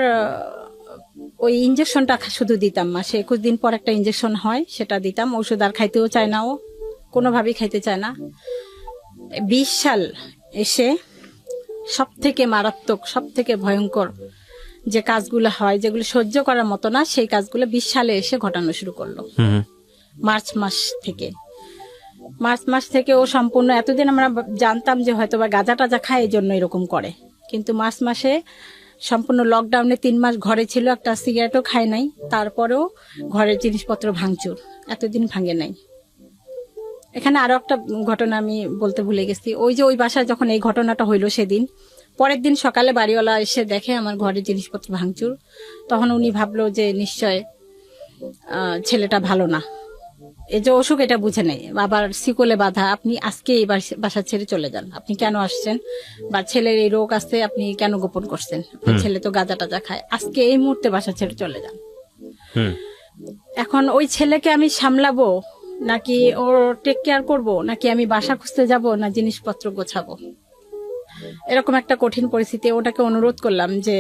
ওই ইঞ্জেকশনটা শুধু দিতাম, মাসে 21 দিন পর একটা ইঞ্জেকশন হয়, সেটা দিতাম। ওষুধ আর খাইতেও চায় না, ও কোনোভাবেই খাইতে চায় না। 20 সাল এসে সব থেকে মারাত্মক, সব থেকে ভয়ঙ্কর যে কাজগুলো হয়, যেগুলো সহ্য করার মতো না, সেই কাজগুলো 20 সালে এসে ঘটানো শুরু করলো। মার্চ মাস থেকে ও সম্পূর্ণ, এতদিন আমরা জানতাম যে হয়তো বা গাঁজা টাজা খায় এই জন্য এরকম করে, কিন্তু মার্চ মাসে সম্পূর্ণ লকডাউনে 3 মাস ঘরে ছিল, একটা সিগারেটও খায় নাই। তারপরেও ঘরের জিনিসপত্র ভাঙচুর, এতদিন ভাঙে নাই। এখানে আরো একটা ঘটনা আমি বলতে ভুলে গেছি। ওই যে ওই বাসায় যখন এই ঘটনাটা হইলো, সেদিন পরের দিন সকালে বাড়িওয়ালা এসে দেখে আমার ঘরের জিনিসপত্র ভাঙচুর। তখন উনি ভাবলো যে নিশ্চয় ছেলেটা ভালো না, এই যে অসুখ এটা বুঝে নেই, আবার শিকলে বাধা, আপনি আজকে এই বাসা ছেড়ে চলে যান, আপনি কেন আসছেন, বা ছেলের এই রোগ আছে আপনি কেন গোপন করছেন, ছেলে তো গাঁজা টাজা খায়, আজকে এই মুহূর্তে বাসা ছেড়ে চলে যান। এখন ওই ছেলেকে আমি সামলাবো নাকি ওর টেক কেয়ার করবো, নাকি আমি বাসা খুঁজতে যাব, না জিনিসপত্র গোছাবো, এরকম একটা কঠিন পরিস্থিতি। ওটাকে অনুরোধ করলাম যে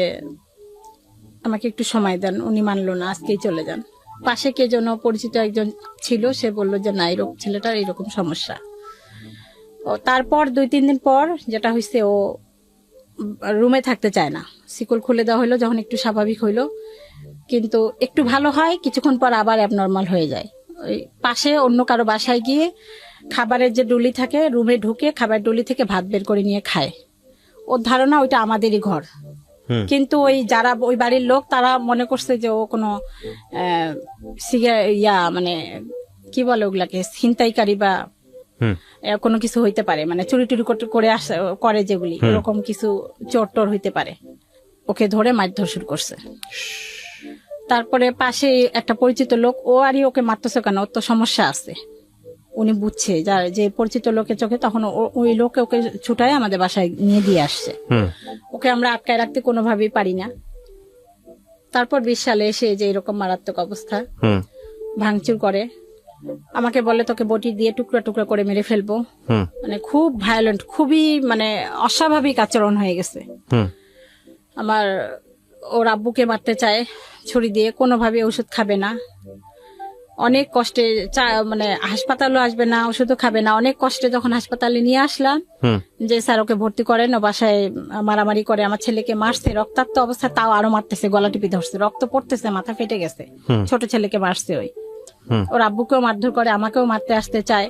আমাকে একটু সময় দেন, উনি মানলো না, আজকেই চলে যান। পাশে কে যেন পরিচিত একজন ছিল, সে বলল যে না, এরকম ছেলেটার এরকম সমস্যা। ও তারপর 2-3 দিন পর যেটা হয়েছে, ও রুমে থাকতে চায় না, শিকল খুলে দেওয়া হলো। যখন একটু স্বাভাবিক হইলো, কিন্তু একটু ভালো হয়, কিছুক্ষণ পর আবার অ্যাবনর্মাল হয়ে যায়। ওই পাশে অন্য কারো বাসায় গিয়ে খাবারের যে ডুলি থাকে, রুমে ঢুকে খাবার ডুলি থেকে ভাত বের করে নিয়ে খায়। ওর ধারণা ওইটা আমাদেরই ঘর, কিন্তু ওই যারা ওই বাড়ির লোক তারা মনে করছে যে ও কোনো মানে কি বলে ওগুলাকে, ছিনতাইকারী বা কোনো কিছু হইতে পারে, মানে চুরি টুরি করে যেগুলি, এরকম কিছু চোর টোর হইতে পারে। ওকে ধরে মারধর শুরু করছে। তারপরে পাশে একটা পরিচিত লোক, ও আরই ওকে মারতেছে কেন, ওর তো সমস্যা আছে, উনি বুঝছে, যার যে পরিচিত লোকের চোখে। তখন ওই লোকে ওকে ছুটায় আমাদের বাসায় নিয়ে দিয়ে আসছে। ওকে আমরা আটকায় রাখতে কোনোভাবেই পারি না। তারপর 20 সালে এসে যে এরকম মারাত্মক অবস্থা, ভাঙচুর করে, আমাকে বলে তোকে বটি দিয়ে টুকরা টুকরা করে মেরে ফেলবো। মানে খুব ভায়োলেন্ট, খুবই মানে অস্বাভাবিক আচরণ হয়ে গেছে। আমার ওর আব্বুকে মারতে চায় ছুরি দিয়ে, কোনোভাবে ওষুধ খাবে না, অনেক কষ্টে মানে হাসপাতালও আসবে না, ওষুধও খাবে না। অনেক কষ্টে যখন হাসপাতালে নিয়ে আসলাম যে স্যার ওকে ভর্তি করেন, ও বাসায় মারামারি করে, আমার ছেলেকে মারছে রক্তাক্ত অবস্থা, তাও আরো মারতেছে, গলা টিপি ধরছে, রক্ত পড়তেছে, মাথা ফেটে গেছে, ছোট ছেলেকে মারছে। ওর আব্বুকেও মারধর করে, আমাকেও মারতে আসতে চায়।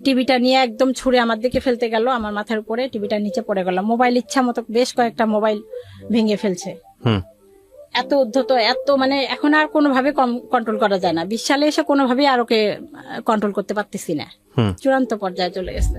টিভিটা নিয়ে একদম ছুঁড়ে আমার দিকে ফেলতে গেল, আমার মাথার উপরে টিভিটা নিচে পড়ে গেল। মোবাইল ইচ্ছা মতো বেশ কয়েকটা মোবাইল ভেঙে ফেলছে। এত উদ্ধত, এত মানে এখন আর কোনোভাবে কন্ট্রোল করা যায় না। 20 সালে এসে কোনোভাবেই আর ওকে কন্ট্রোল করতে পারতেছি না, চূড়ান্ত পর্যায়ে চলে গেছে।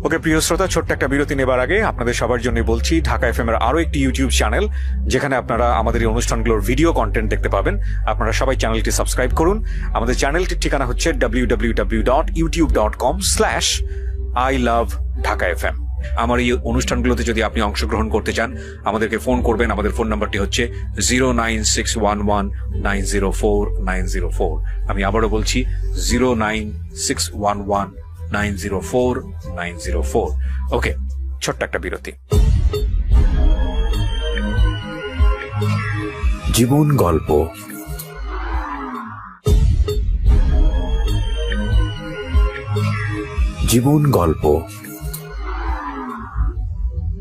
ওকে প্রিয় শ্রোতা, ছোট্ট একটা বিরতি নেবার আগে আপনাদের সবার জন্য বলছি, ঢাকা এফএম এর আরো একটি ইউটিউব চ্যানেল যেখানে আপনারা আমাদের এই অনুষ্ঠানগুলোর ভিডিও কন্টেন্ট দেখতে পাবেন। আপনারা সবাই চ্যানেলটি সাবস্ক্রাইব করুন। আমাদের চ্যানেলটির ঠিকানা হচ্ছে www.youtube.com/ilovedhakafm। আমার এই অনুষ্ঠানগুলোতে যদি আপনি অংশগ্রহণ করতে চান, আমাদেরকে ফোন করবেন। আমাদের ফোন নাম্বারটি হচ্ছে 09611904904। আমি আবারও বলছি 09611904904। ওকে, ছোট্ট একটা বিরতি। জীবন গল্প। জীবন গল্প।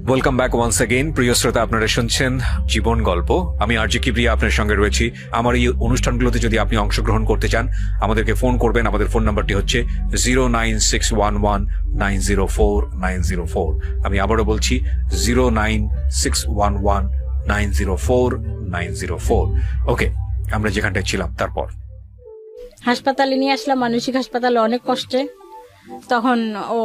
Welcome back once again. প্রিয় শ্রোতা, আপনারা শুনছেন জীবন গল্প। আমি আরজে কিবরিয়া আপনার সঙ্গে রয়েছি। আমার এই অনুষ্ঠানগুলোতে যদি আপনি অংশগ্রহণ করতে চান, আমাদেরকে ফোন করবেন। আমাদের ফোন নাম্বারটি হচ্ছে 09611904904। আমি আবারও বলছি 09611904904। ওকে, আমরা যেখানটায় ছিলাম তারপর হাসপাতালে নিয়ে আসলাম, মানসিক হাসপাতালে, অনেক কষ্টে। তখন ও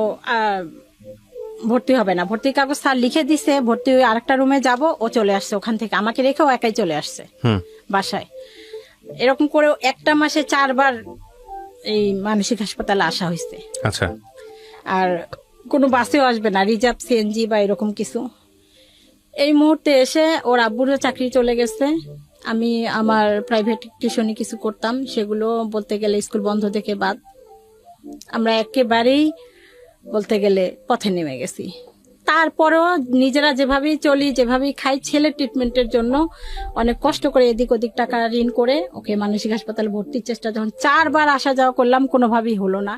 ভর্তি হবে না, ভর্তির কাগজ স্যার লিখে দিছে, ভর্তি হয়ে আরেকটা রুমে যাব। ও চলে আসছে ওখান থেকে, আমাকে রেখে ও একাই চলে আসছে বাসায়। এরকম করে একটা মাসে 4 বার এই মানসিক হাসপাতালে আসা হয়েছে। আচ্ছা। আর কোনো বাসেও আসবে না, রিজার্ভ সিএনজি বা এরকম কিছু। এই মুহূর্তে এসে ওর আব্বুরও চাকরি চলে গেছে। আমি আমার প্রাইভেট টিউশনি কিছু করতাম, সেগুলো বলতে গেলে স্কুল বন্ধ থেকে বাদ। আমরা একেবারেই বলতে গেলে পথে নেমে গেছি। তারপরেও নিজেরা যেভাবেই চলি, যেভাবেই খাই, ছেলের ট্রিটমেন্টের জন্য অনেক কষ্ট করে এদিক ওদিক টাকা ঋণ করে ওকে মানসিক হাসপাতালে ভর্তির চেষ্টা যখন 4 বার আসা যাওয়া করলাম, কোনোভাবেই হলো না।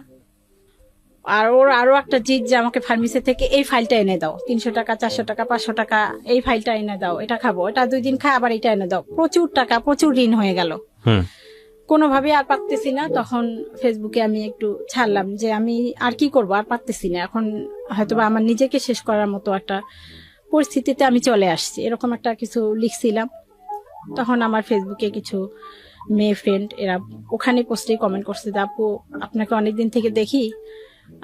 আর ওর আরো একটা জিদ যে আমাকে ফার্মেসি থেকে এই ফাইলটা এনে দাও, 300 টাকা 400 টাকা 500 টাকা, এই ফাইলটা এনে দাও, এটা খাবো, এটা 2 দিন খাই, আবার এটা এনে দাও। প্রচুর টাকা, প্রচুর ঋণ হয়ে গেল। কোনোভাবে আর পারতেছি না। তখন ফেসবুকে আমি একটু ছাড়লাম যে আমি আর কি করব, আর পারতেছি না। এখন হয়তোবা আমার নিজেকে শেষ করার মতো একটা পরিস্থিতিতে আমি চলে আসছি, এরকম একটা কিছু লিখছিলাম। তখন আমার ফেসবুকে কিছু মেয়ে ফ্রেন্ড এরা ওখানে পোস্টে কমেন্ট করছে যে আপু, আপনাকে অনেকদিন থেকে দেখি,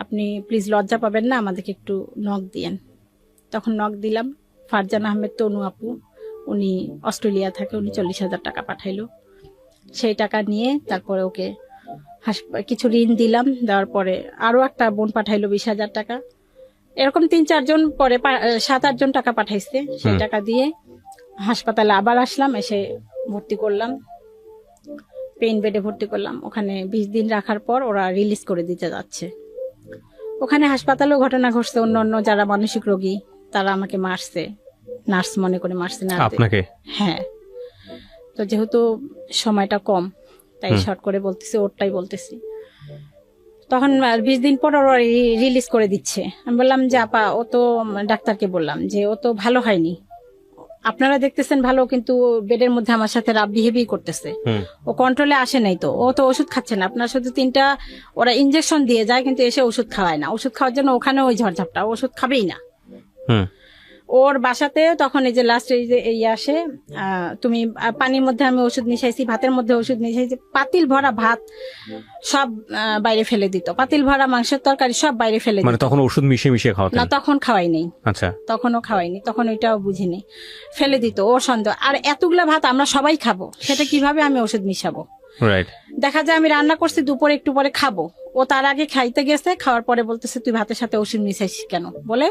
আপনি প্লিজ লজ্জা পাবেন না, আমাদেরকে একটু নক দিয়েন। তখন নক দিলাম। ফারজান আহমেদ তনু আপু, উনি অস্ট্রেলিয়া থাকে, উনি 40,000 টাকা পাঠাইলো। সেই টাকা নিয়ে তারপরে ওকে কিছু ঋণ দিলাম। দেওয়ার পরে আরো একটা বোন পাঠাইলো 20,000 টাকা। এরকম 3-4 জন পরে 7-8 জন টাকা পাঠাইছে। সেই টাকা দিয়ে হাসপাতালে আবার আসলাম, এসে ভর্তি করলাম, পেইন বেডে ভর্তি করলাম। ওখানে 20 দিন রাখার পর ওরা রিলিজ করে দিতে যাচ্ছে। ওখানে হাসপাতালেও ঘটনা ঘটছে, অন্য যারা মানসিক রোগী তারা আমাকে মারছে, নার্স মনে করে মারছে না আপনাকে। হ্যাঁ। তো যেহেতু সময়টা কম, তাই শর্ট করে বলতেছি, ওরটাই বলতেছি। তখন 20 দিন পর ওরা রিলিজ করে দিচ্ছে। আমি বললাম যে আপা, ও তো, ডাক্তারকে বললাম যে ও তো ভালো হয়নি, আপনারা দেখতেছেন ভালো, কিন্তু বেডের মধ্যে আমার সাথে রাব বিহেভই করতেছে, ও কন্ট্রোলে আসে নাই, তো ও তো ওষুধ খাচ্ছে না। আপনার শুধু 3টা ওরা ইনজেকশন দিয়ে যায়, কিন্তু এসে ওষুধ খাওয়ায় না। ওষুধ খাওয়ার জন্য ওখানে ওই ঝড়ঝাপটা, ওষুধ খাবেই না। ওর বাসাতে তখন এই যে লাস্ট এই যে এই আসে, তুমি পানির মধ্যে আমি ওষুধ মিশাইছি, ভাতের মধ্যে ওষুধ মিশাইছি, পাতিল ভরা ভাত সব বাইরে ফেলে দিত, পাতিল ভরা মাংসের তরকারি সব বাইরে ফেলে দিত। মানে তখন ওষুধ মিশিয়ে মিশিয়ে খাওয়াতেন? না, তখন খাওয়াই নেই। আচ্ছা। তখনও খাওয়াইনি, তখন ওইটাও বুঝিনি, ফেলে দিত। ওর সন্দেহ, আর এতগুলা ভাত আমরা সবাই খাবো, সেটা কিভাবে আমি ওষুধ মিশাবো? রাইট। দেখা যায় আমি রান্না করছি, দুপুরে একটু পরে খাবো, ও তার আগে খাইতে গেছে, খাওয়ার পরে বলতেছে তুই ভাতের সাথে ওষুধ মিশাইছিস কেন, বলে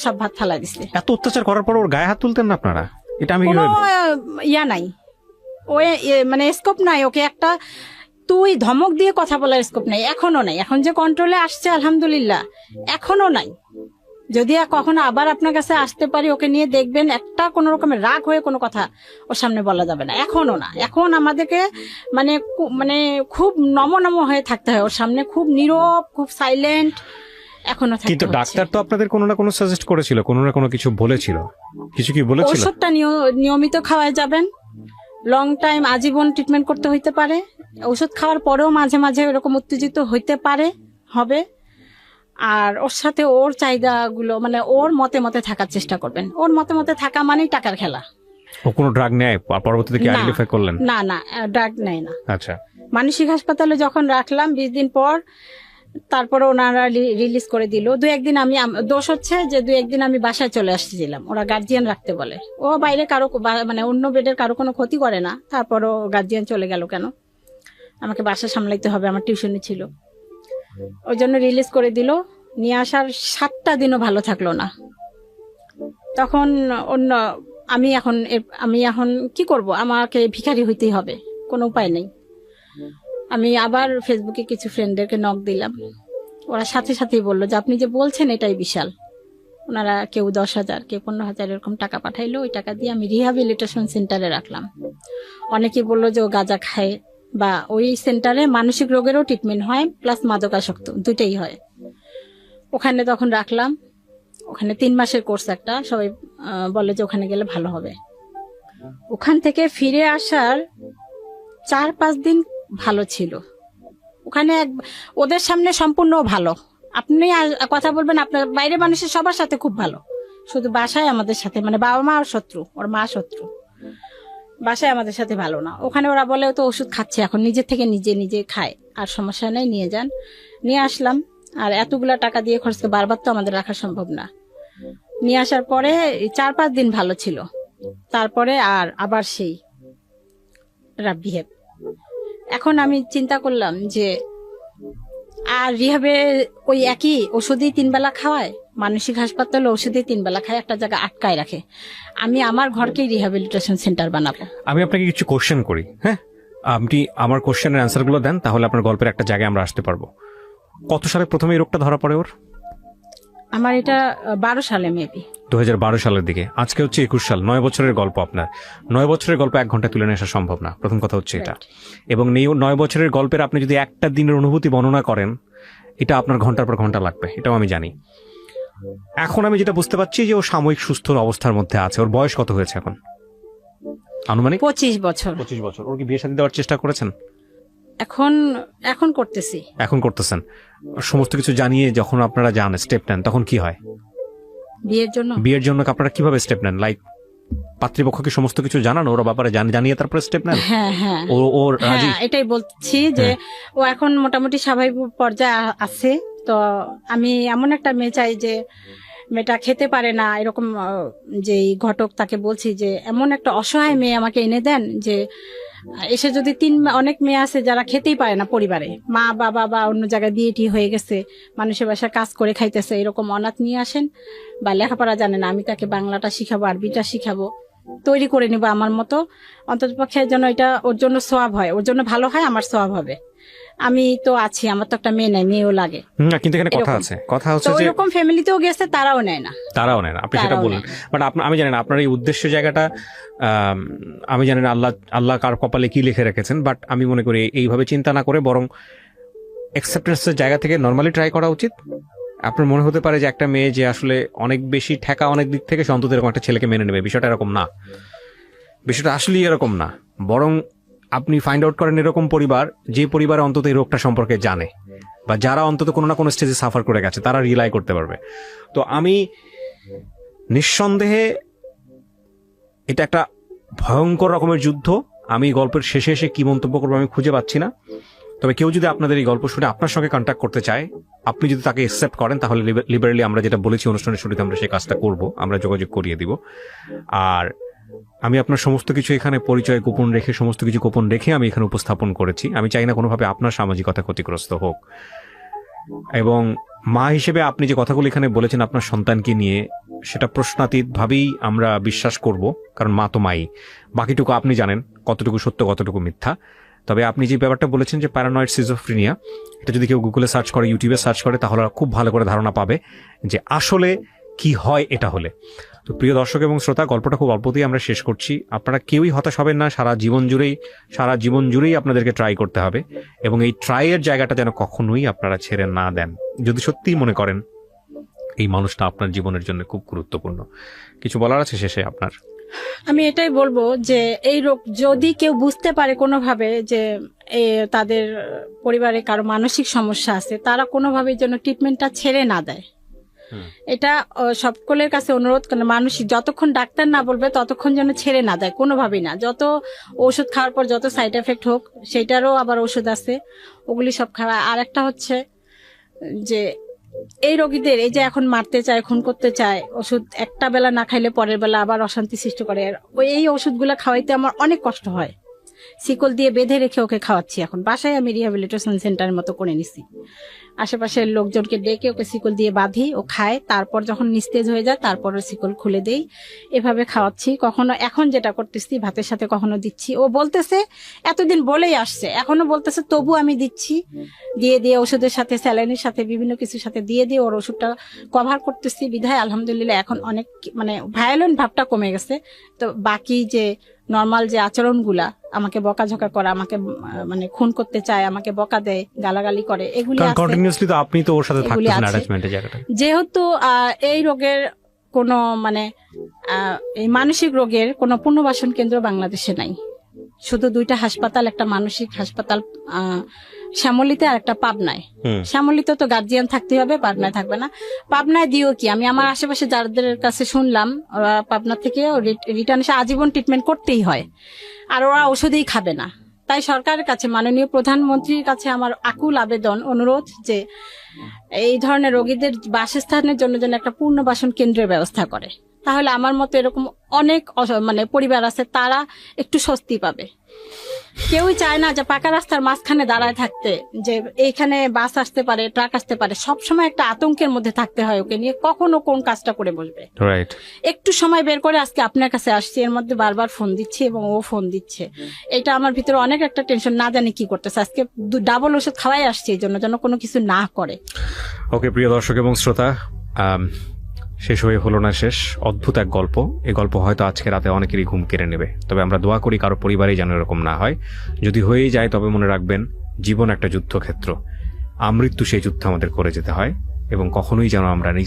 সব ভাত ফালা দিছে। এত অত্যাচার করার পর ওর গায়ে হাত তুলতেন না আপনারা? এটা আমি কোনো ইয়া নাই, ও মানে স্কোপ নাই ওকে একটা তুই ধমক দিয়ে কথা বলার স্কোপ নাই, এখনো নাই। এখন যে কন্ট্রোলে আসছে আলহামদুলিল্লাহ, এখনো নাই। যদি কখনো আবার আপনার কাছে আসতে পারি, ওকে নিয়ে দেখবেন একটা কোন রকমের রাগ হয়ে কোনো কথা ওর সামনে বলা যাবে না, এখনো না। এখন আমাদেরকে মানে খুব নম হয়ে থাকতে হয় ওর সামনে, খুব নীরব, খুব সাইলেন্ট এখনো থাকতে। কিন্তু ডাক্তার তো আপনাদের কোনো না কোনো সাজেস্ট করেছিল, কোনো না কোনো কিছু বলেছিল, কিছু কি বলেছিল? ওষুধটা নিয়মিত খাওয়াই যাবেন, লং টাইম আজীবন ট্রিটমেন্ট করতে হইতে পারে। ওষুধ খাওয়ার পরেও মাঝে মাঝে এরকম উত্তেজিত হইতে পারে, হবে। আর ওর সাথে ওর চাহিদাগুলো, মানে ওর মতে মতে থাকার চেষ্টা করবেন। ওর মতে মতে থাকা মানেই টাকার খেলা। ও কোনো ড্রাগ নেয় পরবর্তীতে কি না। আইডেন্টিফাই করলেন? না না, ড্রাগ নেয় না। আচ্ছা, মানসিক হাসপাতালে যখন রাখলাম 20 দিন পর, তারপরে ওনারা রিলিজ করে দিল। দু একদিন আমি দোষ হচ্ছে যে 2-1 দিন আমি বাসায় চলে আসছিলাম, ওরা গার্জিয়ান রাখতে বলে। ও বাইরে কারো মানে অন্য বেডের কারো কোনো ক্ষতি করে না, তারপরও গার্জিয়ান চলে গেল কেন? আমাকে বাসা সামলাইতে হবে, আমার টিউশনি ছিল, ওই জন্য রিলিজ করে দিল। নিয়ে আসার 7টা দিনও ভালো থাকলো না। তখন অন্য আমি এখন কি করব, আমাকে ভিখারি হইতেই হবে, কোনো উপায় নেই। আমি আবার ফেসবুকে কিছু ফ্রেন্ডদেরকে নক দিলাম, ওরা সাথে সাথেই বললো যে আপনি যে বলছেন এটাই বিশাল। ওনারা কেউ 10,000, কেউ 15,000 এরকম টাকা পাঠাইলো। ওই টাকা দিয়ে আমি রিহ্যাবিলিটেশন সেন্টারে রাখলাম। অনেকে বললো যে ও গাঁজা খায়, বা ওই সেন্টারে মানসিক রোগেরও ট্রিটমেন্ট হয়, প্লাস মাদকাসক্ত দুইটাই হয়। ওখানে তখন রাখলাম। ওখানে 3 মাসের কোর্স একটা, সবাই বলে যে ওখানে গেলে ভালো হবে। ওখান থেকে ফিরে আসার 4-5 দিন ভালো ছিল। ওখানে ওদের সামনে সম্পূর্ণ ভালো, আপনি কথা বলবেন, আপনার বাইরে মানুষের সবার সাথে খুব ভালো, শুধু বাসায় আমাদের সাথে, মানে বাবা মা আর শত্রু, ওর মা শত্রু, বাসায় আমাদের সাথে ভালো না। ওখানে ওরা বলে তো ওষুধ খাচ্ছে এখন, নিজের থেকে নিজে খায়, আর সমস্যা নেই, নিয়ে যান। নিয়ে আসলাম। আর এতগুলা টাকা দিয়ে খরচ করে বারবার তো আমাদের রাখা সম্ভব না। নিয়ে আসার পরে 4-5 দিন ভালো ছিল, তারপরে আবার সেই বিহেভ। এখন আমি চিন্তা করলাম যে আর রিহাবে ওই একই ওষুধই 3 বেলা খাওয়ায়, মানসিক হাসপাতালে ওষুধই 3 বেলা খায়, একটা জায়গা আটকায় রাখে। আমি আমার ঘরকেই রিহ্যাবিলিটেশন সেন্টার বানাবো। আমি আপনাকে কিছু কোশ্চেন করি, হ্যাঁ? আপনি আমার কোশ্চেনের অ্যান্সার গুলো দেন, তাহলে আপনার গল্পের একটা জায়গায় আমরা আসতে পারবো। কত সালে প্রথমে এই রোগটা ধরা পড়ে ওর? আমার এটা 12 সালে মেবি। 2012 সালের দিকে। আজকে হচ্ছে 21 সাল, 9 বছরের গল্প আপনার। 9 বছরের গল্প 1 ঘন্টা তুলে নিয়ে আসা সম্ভব না, প্রথম কথা হচ্ছে এটা। এবং 9 বছরের গল্পের আপনি যদি একটা দিনের অনুভূতি বর্ণনা করেন, এটা আপনার ঘন্টার পর ঘন্টা লাগবে, এটাও আমি জানি। এখন আমি যেটা বুঝতে পারছি যে ও সাময়িক সুস্থ অবস্থার মধ্যে আছে। ওর বয়স কত হয়েছে এখন আনুমানিক? 25 বছর। 25 বছর। ওর কি বিয়ে শাদী দেওয়ার চেষ্টা করেছেন? এখন করতেছি। এখন করতেছেন। সমস্ত কিছু জানিয়ে যখন আপনারা যান স্টেপ নেন, তখন কি হয়? বিয়ের জন্য আপনারা কিভাবে স্টেপ নেন? লাইক পাত্রীপক্ষকে সমস্ত কিছু জানান, ওরা ব্যাপারে জানিয়ে তারপরে স্টেপ নেন? হ্যাঁ, ও রাজি? এটাই বলছি যে ও এখন মোটামুটি স্বাভাবিক পর্যায়ে আছে। তো আমি এমন একটা মেয়ে চাই যে মেয়েটা খেতে পারে না, এরকম যে ঘটক তাকে বলছি যে এমন একটা অসহায় মেয়ে আমাকে এনে দেন, যে এসে যদি অনেক মেয়ে আছে যারা খেতেই পারে না, পরিবারে মা বাবা বা অন্য জায়গায় বিয়ে টি হয়ে গেছে, মানুষের বাসায় কাজ করে খাইতেছে, এরকম অনাথ নিয়ে আসেন, বা লেখাপড়া জানে না, আমি তাকে বাংলাটা শিখাবো, আরবিটা শিখাবো, তৈরি করে নিব আমার মতো। অন্ততপক্ষে যেন এটা ওর জন্য সোয়াব হয়, ওর জন্য ভালো হয়, আমার সোয়াব হবে। আমি তো আছি, আমার তো একটা মেয়ে নাই, মেয়েও লাগে। কিন্তু এখানে কথা হচ্ছে যে এরকম ফ্যামিলিতেও গেছে, তারাও নেয় না। আপনি সেটা বললেন, বাট আমি জানি না আপনার এই উদ্দেশ্য জায়গাটা, আমি জানি না আল্লাহ কার কপালে কি লিখে রেখেছেন, বাট আমি মনে করি এইভাবে চিন্তা না করে বরং অ্যাকসেপ্টেন্সের জায়গা থেকে নর্মালি ট্রাই করা উচিত। আপনার মনে হতে পারে যে একটা মেয়ে যে আসলে অনেক বেশি ঠেকা অনেক দিক থেকে, সে অন্তত এরকম একটা ছেলেকে মেনে নেবে, বিষয়টা এরকম না। বিষয়টা আসলেই এরকম না, বরং আপনি ফাইন্ড আউট করেন এরকম পরিবার, যে পরিবারে অন্তত এই রোগটা সম্পর্কে জানে, বা যারা অন্তত কোনো না কোনো স্টেজে সাফার করে গেছে, তারা রিলাই করতে পারবে। তো আমি নিঃসন্দেহে এটা একটা ভয়ঙ্কর রকমের যুদ্ধ। আমি গল্পের শেষে এসে কি মন্তব্য করবো আমি খুঁজে পাচ্ছি না। তবে কেউ যদি আপনাদের এই গল্প শুনে আপনার সঙ্গে কন্ট্যাক্ট করতে চায়, আপনি যদি তাকে অ্যাকসেপ্ট করেন, তাহলে লিবারেলি আমরা যেটা বলেছি অনুষ্ঠানের শুরুতে, আমরা সেই কাজটা করব, আমরা যোগাযোগ করিয়ে দিব। আর আমি আপনার সমস্ত কিছু এখানে পরিচয় গোপন রেখে, সমস্ত কিছু গোপন রেখে আমি এখানে উপস্থাপন করেছি। আমি চাই না কোনোভাবে আপনার সামাজিকতা ক্ষতিগ্রস্ত হোক। এবং মা হিসেবে আপনি যে কথাগুলো এখানে বলেছেন আপনার সন্তানকে নিয়ে, সেটা প্রশ্নাতীত ভাবেই আমরা বিশ্বাস করব, কারণ মা তো মাই। বাকিটুকু আপনি জানেন কতটুকু সত্য কতটুকু মিথ্যা। তবে আপনি যে ব্যাপারটা বলেছেন যে প্যারানয়েড সিজোফ্রেনিয়া, এটা যদি কেউ গুগলে সার্চ করে, ইউটিউবে সার্চ করে, তাহলে খুব ভালো করে ধারণা পাবে যে আসলে কি হয় এটা হলে। তো প্রিয় দর্শক এবং শ্রোতা, গল্পটা খুব অল্পতেই আমরা শেষ করছি। আপনারা কেউই হতাশ হবেন না, সারা জীবন জুড়েই আপনাদেরকে ট্রাই করতে হবে, এবং এই ট্রাইয়ের জায়গাটা যেন কখনোই আপনারা ছেড়ে না দেন, যদি সত্যিই মনে করেন এই মানুষটা আপনার জীবনের জন্য খুব গুরুত্বপূর্ণ। কিছু বলার আছে শেষে আপনার? আমি এটাই বলবো যে এই রোগ যদি কেউ বুঝতে পারে কোনোভাবে যে তাদের পরিবারে কারো মানসিক সমস্যা আছে, তারা কোনোভাবে যেন ট্রিটমেন্টটা ছেড়ে না দেয়। এটা সকলের কাছে অনুরোধ করে, মানুষ যতক্ষণ ডাক্তার না বলবে ততক্ষণ যেন ছেড়ে না দেয়, কোনোভাবেই না। যত ওষুধ খাওয়ার পর যত সাইড এফেক্ট হোক, সেটারও আবার ওষুধ আছে, ওগুলি সব খাওয়া। আর একটা হচ্ছে যে এই রোগীদের এই যে এখন মারতে চায়, খুন করতে চায়, ওষুধ একটা বেলা না খাইলে পরের বেলা আবার অশান্তি সৃষ্টি করে। আর এই ওষুধগুলো খাওয়াইতে আমার অনেক কষ্ট হয়। শিকল দিয়ে বেঁধে রেখে ওকে খাওয়াচ্ছি। এখন বাসায় আমি রিহ্যাবিলিটেশন সেন্টারের মতো করে নিছি, আশেপাশের লোকজনকে ডেকে ওকে শিকল দিয়ে বাঁধি, ও খায়, তারপর যখন নিস্তেজ হয়ে যায় তারপর শিকল খুলে দেই, এভাবে খাওয়াচ্ছি। কখনো এখন যেটা করতেছি ভাতের সাথে কখনো দিচ্ছি। ও বলতেছে, এতদিন বলেই আসছে, এখনো বলতেছে, তবু আমি দিচ্ছি, দিয়ে ওষুধের সাথে, স্যালাইনের সাথে, বিভিন্ন কিছুর সাথে দিয়ে ওর ওষুধটা কভার করতেছি। বিধায় আলহামদুলিল্লাহ এখন অনেক মানে ভায়োলেন্ট ভাবটা কমে গেছে। তো বাকি যে নর্মাল যে আচরণগুলা, আমাকে বকাঝকা করা, আমাকে মানে খুন করতে চায়, আমাকে বকা দেয়, গালাগালি করে, এগুলি কারণ আছে। কন্টিনিউয়াসলি তো আপনি তো ওর সাথে এগুলি থাকতেছেন আছে। অ্যাটাচমেন্টের জায়গাটা। যেহেতু এই রোগের কোনো মানে এই মানসিক রোগের কোনো পুনর্বাসন কেন্দ্র বাংলাদেশে নাই। শুধু 2টা হাসপাতাল, একটা মানসিক হাসপাতাল শ্যামলীতে আর একটা পাবনায়। শ্যামলীতে তো গার্জিয়ান থাকতে হবে, পাবনায় থাকবে না। পাবনায় দিও কি, আমি আমার আশেপাশে যাদের কাছে শুনলাম, ওরা পাবনা থেকে রিটার্ন এসে আজীবন ট্রিটমেন্ট করতেই হয়, আর ওরা ওষুধেই খাবে না। তাই সরকারের কাছে, মাননীয় প্রধানমন্ত্রীর কাছে আমার আকুল আবেদন, অনুরোধ যে এই ধরনের রোগীদের বাসস্থানের জন্য যেন একটা পুনর্বাসন কেন্দ্রের ব্যবস্থা করে। তাহলে আমার মতো এরকম অনেক মানে পরিবার আছে, তারা একটু স্বস্তি পাবে। কেউই চায় না যে পাকা রাস্তার মাঝখানে দাঁড়ায় থাকতে, যে এইখানে বাস আসতে পারে, ট্রাক আসতে পারে, সবসময় একটা আতঙ্কের মধ্যে থাকতে হয় ওকে নিয়ে, কখনো কোন কাজটা করে বসবে। রাইট। একটু সময় বের করে আজকে আপনার কাছে আসছি, এর মধ্যে বারবার ফোন দিচ্ছি এবং ও ফোন দিচ্ছে। এটা আমার ভিতরে অনেক একটা টেনশন, না জানি কি করতেছে। আজকে ডাবল ওষুধ খাওয়াই আসছি এই জন্য, যেন কোনো কিছু না করে। ওকে, প্রিয় দর্শক এবং শ্রোতা, শেষ হয়ে হলো না শেষ। অদ্ভুত এক গল্প। এই গল্প হয়তো আজকে রাতে অনেকেরই ঘুম কেড়ে নেবে, তবে আমরা দোয়া করি কারো পরিবারেই যেন এরকম না হয়। যদি হয়েই যায় তবে মনে রাখবেন, জীবন একটা যুদ্ধক্ষেত্র, আমৃত্যু সেই যুদ্ধ আমাদের করে যেতে হয়, এবং কখনোই যেন আমরা নিজে